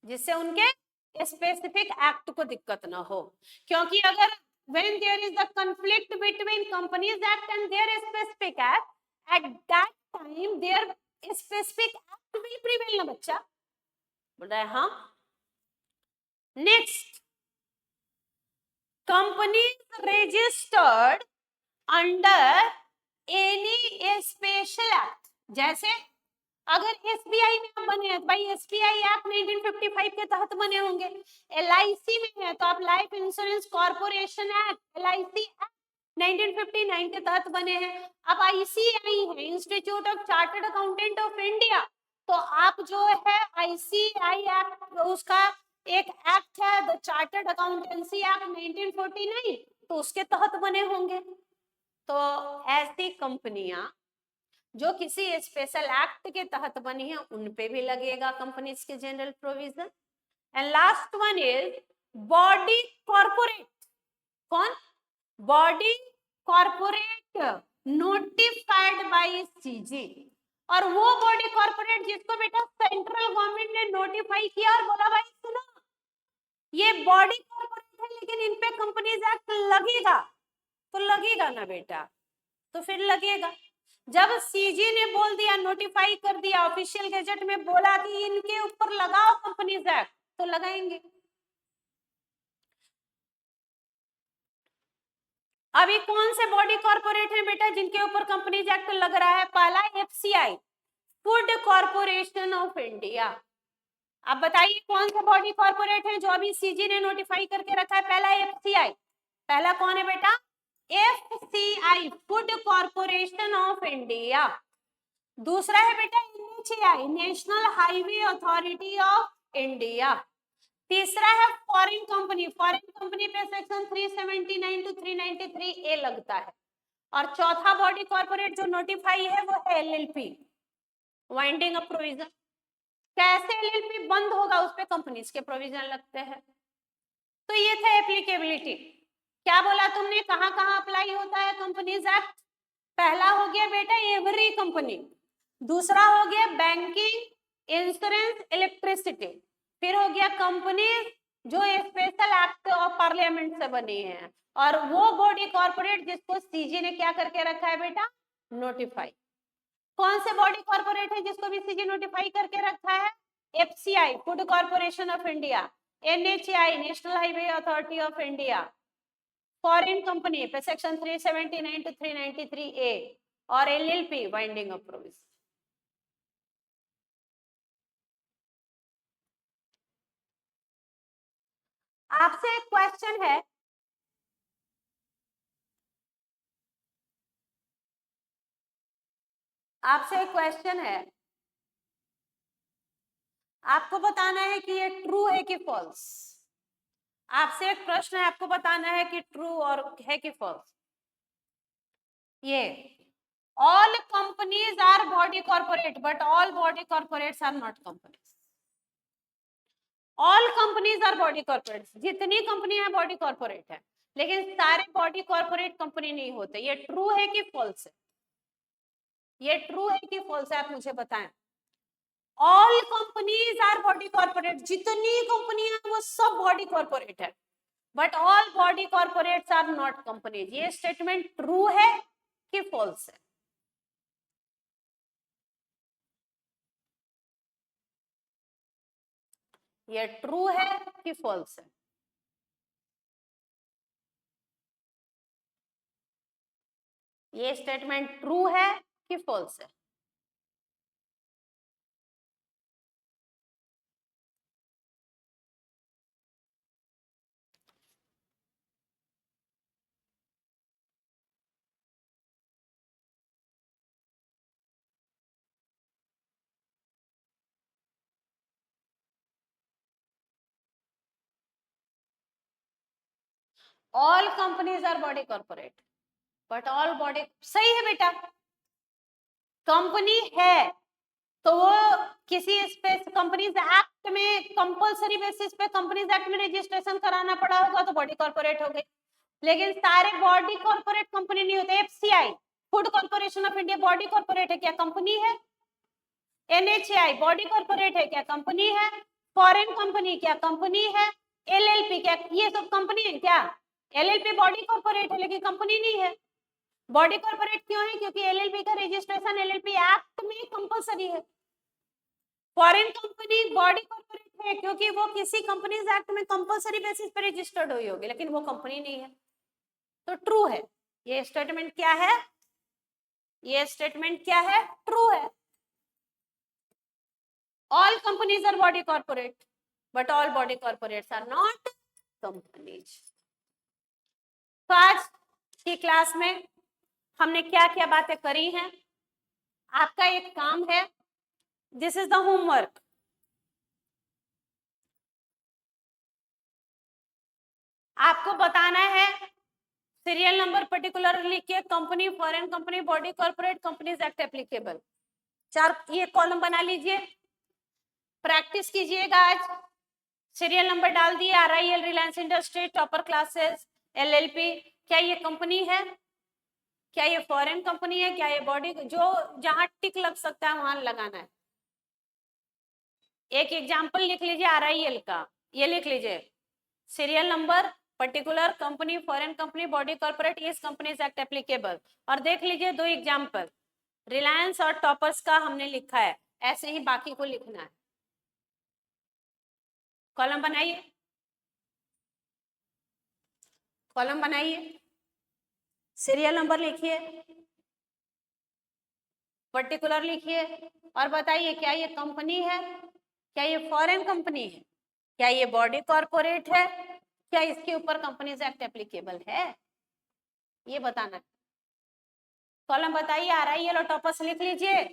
जिससे उनके स्पेसिफिक एक्ट को दिक्कत ना हो। क्योंकि अगर when there is a conflict between companies act and their specific act, at that time their specific act will prevail ना बच्चा, बोल रहा है हाँ। Next, companies registered under any special act, जैसे अगर एसबीआई में आप बने हैं तो भाई एसबीआई एक्ट 1955 के तहत बने होंगे। एलआईसी में है तो आप life insurance corporation act, LIC act 1959 के तहत बने हैं। अब आईसीआई है, institute of chartered accountant of India, तो आप जो है आईसीआई एक्ट, उसका एक एक्ट है द चार्टर्ड अकाउंटेंसी एक्ट 1949, तो उसके तहत बने होंगे। तो ऐसी कंपनियां जो किसी स्पेशल एक्ट के तहत बनी है उन पे भी लगेगा कंपनीज के general provision. And last one is body corporate. कौन? Body corporate notified by CG. और वो बॉडी कॉर्पोरेट जिसको बेटा सेंट्रल गवर्नमेंट ने नोटिफाई किया और बोला भाई सुनो ये बॉडी कॉर्पोरेट है लेकिन इन पे कंपनीज एक्ट लगेगा, तो लगेगा ना बेटा, तो फिर लगेगा। जब सीजी ने बोल दिया, नोटिफाई कर दिया, ऑफिशियल गैजेट में बोला कि इनके ऊपर लगाओ कंपनीज एक्ट, तो लगाएंगे। अभी कौन से बॉडी कॉर्पोरेट है बेटा जिनके ऊपर कंपनीज एक्ट लग रहा है? पहला FCI, Food Corporation of India. अब बताइए कौन सा बॉडी कॉर्पोरेट है जो अभी सीजी ने नोटिफाई करके रखा है? पहला एफसीआई। पहला कौन है बेटा? FCI, Food Corporation of India. दूसरा है बेटा NHAI, national Highway Authority of India. तीसरा है फॉरेन कंपनी। फॉरेन कंपनी पे सेक्शन 379 टू 393 ए लगता है। और चौथा बॉडी कॉर्पोरेट जो नोटिफाई है वो है एलएलपी, वाइंडिंग अप प्रोविजन। कैसे एलएलपी बंद होगा? उस पे कंपनीज के प्रोविजन लगते हैं। तो ये था एप्लीकेबिलिटी। क्या बोला तुमने? कहां कहां अप्लाई होता है कंपनीज एक्ट? पहला हो गया बेटा एवरी कंपनी, दूसरा हो गया बैंकिंग, इंश्योरेंस, इलेक्ट्रिसिटी, फिर हो गया कंपनी जो स्पेशल एक्ट ऑफ पार्लियामेंट से बनी है, और वो बॉडी कॉर्पोरेट जिसको सीजी ने क्या करके रखा है बेटा? नोटिफाई। कौन से बॉडी कॉर्पोरेट है जिसको भी सीजी नोटिफाई करके रखा है? FCI, Food Corporation of India, NHAI, national Highway Authority of India, foreign company पे सेक्शन 379 टू 393 ए, और एलएलपी, वाइंडिंग अप प्रोविजन। आपसे एक क्वेश्चन है, आपसे एक क्वेश्चन है, आपको बताना है कि ये ट्रू है कि फॉल्स। आपसे एक प्रश्न है, आपको बताना है कि ट्रू और है कि फॉल्स। ये all companies are body corporate but all body corporates are not companies. All companies are body corporate, जितनी कंपनी है बॉडी कॉर्पोरेट है, लेकिन सारे बॉडी कॉर्पोरेट कंपनी नहीं होते। ये ट्रू है कि फॉल्स है? ये ट्रू है कि फॉल्स है, आप मुझे बताएं। All companies are body corporate, जितनी कंपनियां वो सब बॉडी कॉर्पोरेट है, but all body corporates are not companies. ये स्टेटमेंट ट्रू है कि फॉल्स है? ये ट्रू है कि फॉल्स है? ये स्टेटमेंट ट्रू है कि फॉल्स है? All companies are body corporate but all body, सही है बेटा। कंपनी है तो वो किसी कंपनीज एक्ट में कंपलसरी बेसिस पे कंपनीज एक्ट में रजिस्ट्रेशन कराना पड़ा होगा तो बॉडी कॉर्पोरेट हो गई। लेकिन सारे बॉडी कॉर्पोरेट कंपनी नहीं होते। FCI, Food Corporation of India, body corporate है क्या? कंपनी है। एनएचएआई बॉडी कॉर्पोरेट है क्या? कंपनी है। फॉरेन कंपनी क्या? कंपनी है। एलएलपी क्या? ये सब कंपनी है क्या? एलएलपी बॉडी कॉर्पोरेट है लेकिन कंपनी नहीं है। बॉडी कॉर्पोरेट क्यों है? क्योंकि एलएलपी का रजिस्ट्रेशन एलएलपी एक्ट में कंपलसरी है। फॉरेन कंपनी बॉडी कॉर्पोरेट है क्योंकि वो किसी कंपनीज एक्ट में कंपलसरी बेसिस पे रजिस्टर्ड हुई होगी, लेकिन वो कंपनी नहीं है। तो ट्रू है। ये स्टेटमेंट क्या है? ये स्टेटमेंट क्या है? ट्रू है। All companies are body corporate but all body corporates are not companies. तो आज की क्लास में हमने क्या क्या बातें करी हैं? आपका एक काम है, दिस इज द होमवर्क। आपको बताना है सीरियल नंबर पर्टिकुलर लिखिए, company, foreign company, body corporate, companies act applicable. 4 ये कॉलम बना लीजिए, प्रैक्टिस कीजिएगा आज। सीरियल नंबर डाल दिए, RIL Reliance industry, topper classes, LLP। क्या ये कंपनी है, क्या ये फॉरेन कंपनी है, क्या ये बॉडी, जो जहां टिक लग सकता है वहां लगाना है। एक एग्जाम्पल लिख लीजिए RIL का, ये लिख लीजिए, serial number particular company, foreign company, body corporate, इस कंपनीज एक्ट एप्लीकेबल। और देख लीजिए 2 एग्जाम्पल, रिलायंस और टॉपर्स का हमने लिखा है, ऐसे ही बाकी को लिखना है। कॉलम बनाइए, कॉलम बनाइए, सीरियल नंबर लिखिए, पर्टिकुलर लिखिए, और बताइए क्या ये कंपनी है, क्या ये फॉरेन कंपनी है, क्या ये बॉडी कॉर्पोरेट है, क्या इसके ऊपर कंपनीज एक्ट एप्लीकेबल है, ये बताना है। कॉलम बताइए, RIL और टॉपर्स लिख लीजिए,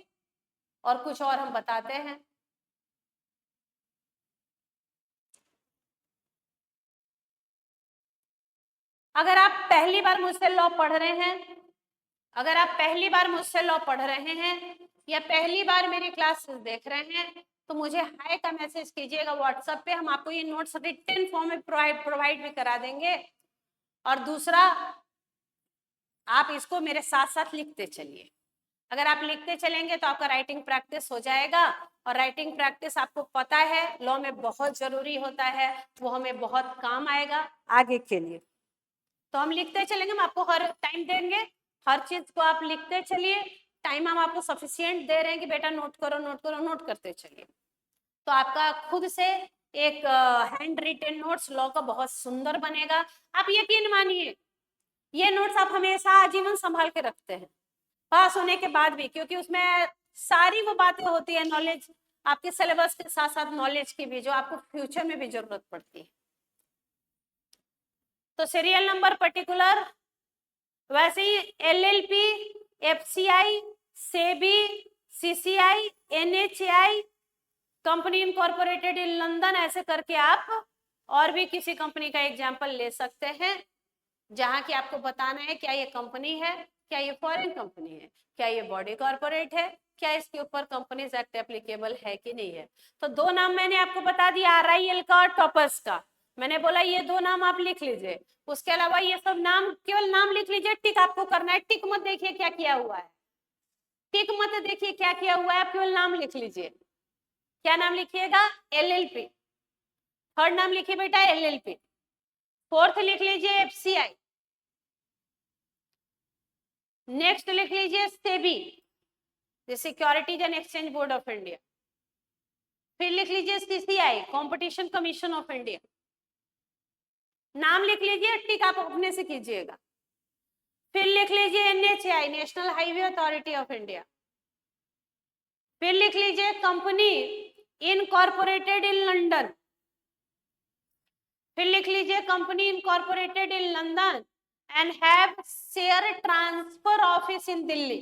और कुछ और हम बताते हैं। अगर आप पहली बार मुझसे लॉ पढ़ रहे हैं, अगर आप पहली बार मुझसे लॉ पढ़ रहे हैं या पहली बार मेरी क्लास देख रहे हैं, तो मुझे हाय का मैसेज कीजिएगा व्हाट्सएप पे, हम आपको ये नोट्स रिटन फॉर्म में प्रोवाइड भी करा देंगे। और दूसरा, आप इसको मेरे साथ साथ लिखते चलिए। अगर आप लिखते चलेंगे तो आपका राइटिंग प्रैक्टिस हो जाएगा, और राइटिंग प्रैक्टिस आपको पता है लॉ में बहुत जरूरी होता है, वो हमें बहुत काम आएगा आगे के लिए। तो हम लिखते चलेंगे, हम आपको हर टाइम देंगे, हर चीज को आप लिखते चलिए, टाइम हम आपको सफिशिएंट दे रहे हैं कि बेटा नोट करो नोट करो, नोट करते चलिए। तो आपका खुद से एक हैंड रिटन नोट्स लॉ का बहुत सुंदर बनेगा। आप यकीन मानिए ये नोट्स आप हमेशा आजीवन संभाल के रखते हैं पास होने के बाद भी, क्योंकि उसमें सारी वो बातें होती है, नॉलेज आपके सिलेबस के साथ साथ नॉलेज की भी, जो आपको फ्यूचर में भी जरूरत पड़ती है। तो सीरियल नंबर पर्टिकुलर, वैसे ही LLP, FCI, SEBI, CCI, NHAI, company incorporated in London, ऐसे करके आप और भी किसी कंपनी का एग्जाम्पल ले सकते हैं, जहां की आपको बताना है क्या ये कंपनी है, क्या ये फॉरेन कंपनी है, क्या ये बॉडी कॉर्पोरेट है, क्या इसके ऊपर कंपनीज एक्ट एप्लीकेबल है कि नहीं है। तो 2 नाम मैंने आपको बता दिया, RIL का और टॉपर्स का। मैंने बोला ये 2 नाम आप लिख लीजिए, उसके अलावा ये सब नाम, केवल नाम लिख लीजिए, टिक आपको करना है। टिक मत देखिए क्या किया हुआ है, टिक मत देखिए क्या किया हुआ है, आप केवल नाम लिख लीजिए। क्या नाम लिखिएगा, LLP। थर्ड नाम लिखिए बेटा LLP। फोर्थ लिख लीजिए FCI। नेक्स्ट लिख लीजिए SEBI, securities and exchange board of India. फिर लिख लीजिए CCI, competition commission of India. नाम लिख लीजिए, टिक आप अपने से कीजिएगा। फिर लिख लीजिए NHAI, national Highway Authority of India. फिर लिख लीजिए कंपनी इनकॉर्पोरेटेड इन लंदन। फिर लिख लीजिए company incorporated in London and have share transfer office in Delhi.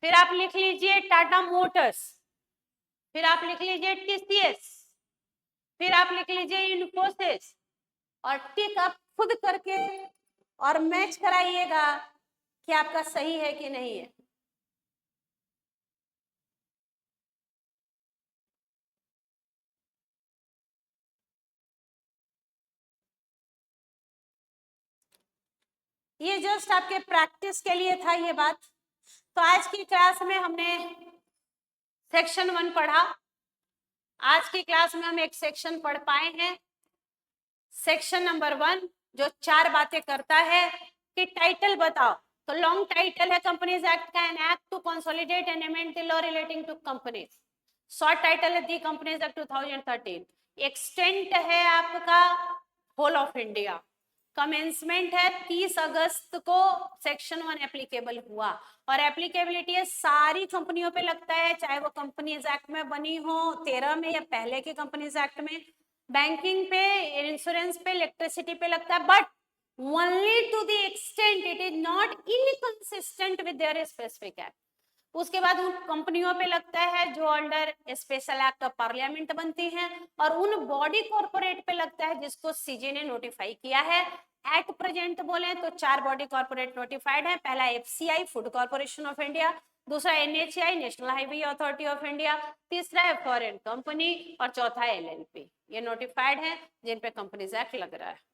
फिर आप लिख लीजिए टाटा मोटर्स। फिर आप लिख लीजिए TCS। फिर आप लिख लीजिए इन्फोसिस, और टिक आप खुद करके और मैच कराइएगा कि आपका सही है कि नहीं है। ये जस्ट आपके प्रैक्टिस के लिए था ये बात। तो आज की क्लास में हमने सेक्शन 1 पढ़ा। आज की क्लास में हम एक सेक्शन पढ़ पाए हैं, सेक्शन नंबर 1, जो 4 बातें करता है कि टाइटल बताओ। तो लॉन्ग टाइटल है कंपनीज एक्ट का, an act to consolidate and amend the law relating to companies. Short title है दी कंपनीज एक्ट 2013। एक्सटेंट है आपका होल ऑफ इंडिया। कमेंसमेंट है 30 अगस्त को सेक्शन 1 एप्लीकेबल हुआ, और एप्लीकेबिलिटी है सारी कंपनियों पे लगता है, चाहे वो कंपनीज एक्ट में बनी हो 13 में या पहले के कंपनीज एक्ट में। बैंकिंग पे, इंश्योरेंस पे, इलेक्ट्रिसिटी पे लगता है, but only to the extent it is not inconsistent with their specific act। उसके बाद उन कंपनियों पे लगता है जो under special act of parliament बनती हैं, और उन बॉडी कॉर्पोरेट पे लगता है जिसको CJ ने नोटिफाई किया है एट प्रेजेंट बोले तो 4 बॉडी कॉर्पोरेट नोटिफाइड है। पहला FCI Food Corporation of India, दूसरा NHAI National Highway Authority of India, तीसरा है फॉरेन कंपनी और चौथा एलएलपी। ये नोटिफाइड है जिन पे कंपनीज एक्ट लग रहा है।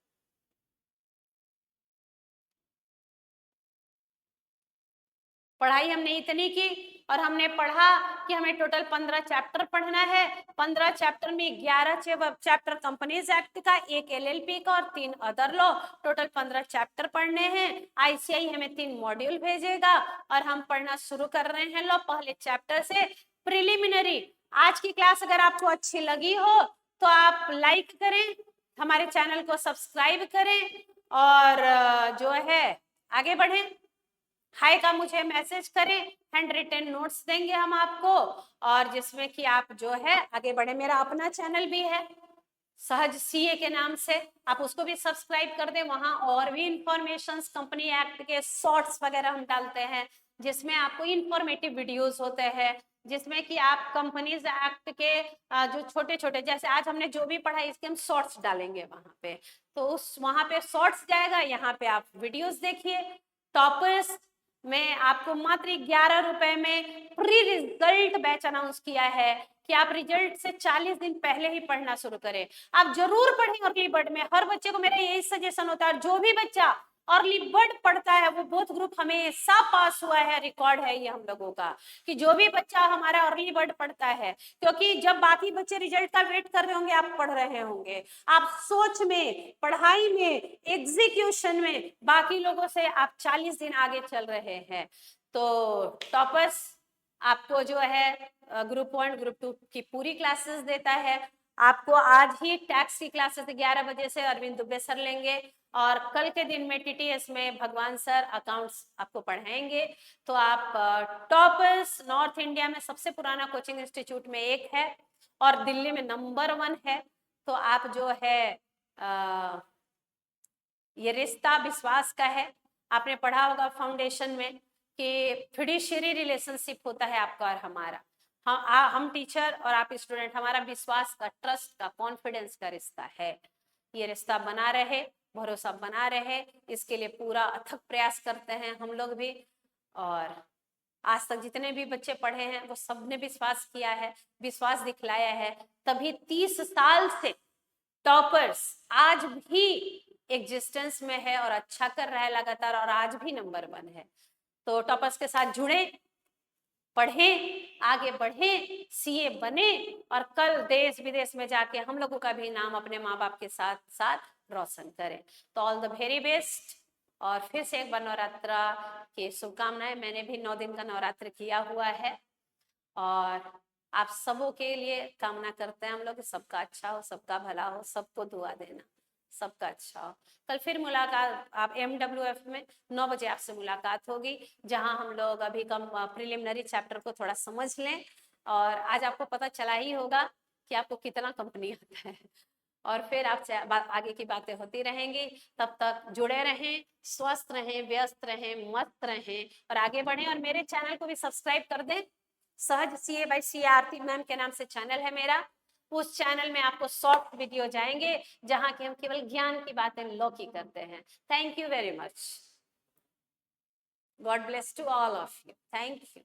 पढ़ाई हमने इतनी की और हमने पढ़ा कि हमें टोटल 15 चैप्टर पढ़ना है। 15 चैप्टर में 11 चैप्टर कंपनीज एक्ट का, एक एलएलपी का और 3 अदर लॉ, टोटल 15 चैप्टर पढ़ने हैं। आईसीआई हमें 3 मॉड्यूल भेजेगा और हम पढ़ना शुरू कर रहे हैं लॉ पहले चैप्टर से। प्रिलिमिनरी आज की क्लास अगर आपको अच्छी लगी हो तो आप लाइक करें, हमारे चैनल को सब्सक्राइब करें और जो है आगे बढ़ें। हाय का मुझे मैसेज करें, हैंड रिटन नोट्स देंगे हम आपको और जिसमें कि आप जो है आगे बढ़े। मेरा अपना चैनल भी है सहज सीए के नाम से, आप उसको भी सब्सक्राइब कर दें। वहां और भी इंफॉर्मेशंस कंपनी एक्ट के शॉर्ट्स वगैरह हम डालते हैं जिसमें आपको इंफॉर्मेटिव वीडियोस होते हैं, जिसमें कि आप कंपनीज एक्ट के जो छोटे छोटे, जैसे आज हमने जो भी पढ़ा इसके हम शॉर्ट्स डालेंगे वहां पे, तो उस वहां पे शॉर्ट्स जाएगा, यहाँ पे आप वीडियोस देखिए। टॉपर्स में आपको मात्र 11 रुपए में प्री रिजल्ट बैच अनाउंस किया है कि आप रिजल्ट से 40 दिन पहले ही पढ़ना शुरू करें। आप जरूर पढ़ें अर्ली बर्ड में। हर बच्चे को मेरा यही सजेशन होता है, जो भी बच्चा अर्ली बर्ड पढ़ता है वो बोथ ग्रुप हमेशा पास हुआ है, रिकॉर्ड है ये हम लोगों का कि जो भी बच्चा हमारा अर्ली बर्ड पढ़ता है, क्योंकि जब बाकी बच्चे रिजल्ट का वेट कर रहे होंगे आप पढ़ रहे होंगे, आप सोच में, पढ़ाई में, एग्जीक्यूशन में बाकी लोगों से आप 40 दिन आगे चल रहे हैं। तो टॉपर्स आपको जो है ग्रुप 1 ग्रुप 2 की पूरी क्लासेस देता है। आपको आज ही टैक्स की क्लासेस 11 बजे से अरविंद दुबे सर लेंगे और कल के दिन में टीटीएस में भगवान सर अकाउंट्स आपको पढ़ाएंगे। तो आप टॉपर्स नॉर्थ इंडिया में सबसे पुराना कोचिंग इंस्टीट्यूट में एक है और दिल्ली में नंबर 1 है। तो आप जो है ये रिश्ता विश्वास का है। आपने पढ़ा होगा फाउंडेशन में कि फिड्यूशियरी रिलेशनशिप होता है आपका और हमारा। हम टीचर और आप स्टूडेंट, हमारा विश्वास का, ट्रस्ट का, कॉन्फिडेंस का रिश्ता है। ये रिश्ता बना रहे, भरोसा बना रहे, इसके लिए पूरा अथक प्रयास करते हैं हम लोग भी। और आज तक जितने भी बच्चे पढ़े हैं वो सबने विश्वास किया है, विश्वास दिखलाया है, तभी 30 साल से टॉपर्स आज भी एग्जिस्टेंस में है और अच्छा कर रहा है लगातार और आज भी नंबर 1 है। तो टॉपर्स के साथ जुड़े, पढ़ें, आगे बढ़ें, सीए बने और कल देश विदेश में जाके हम लोगों का भी नाम अपने माँ बाप के साथ साथ रोशन करें। तो ऑल द वेरी बेस्ट। और फिर से एक बार नवरात्रा की शुभकामनाएं। मैंने भी 9 दिन का नवरात्र किया हुआ है और आप सबों के लिए कामना करते हैं हम लोग, सबका अच्छा हो, सबका भला हो, सबको दुआ देना, सबका अच्छा हो। कल फिर मुलाकात आप MWF में 9 बजे आपसे मुलाकात होगी, जहां हम लोग अभी कम प्रिलिमिनरी चैप्टर को थोड़ा समझ लें। और आज आपको पता चला ही होगा कि आपको कितना कंपनी आता है और फिर आपसे आगे की बातें होती रहेंगी। तब तक जुड़े रहें, स्वस्थ रहें, व्यस्त रहें, मस्त रहें और आगे बढ़ें। और मेरे चैनल को भी सब्सक्राइब कर दें। सहज सीए बाय सीए आरती मैम के नाम से चैनल है मेरा। उस चैनल में आपको शॉर्ट वीडियो जाएंगे जहां कि हम केवल ज्ञान की बातें लौकी करते हैं। Thank you very much. God bless to all of you. Thank you.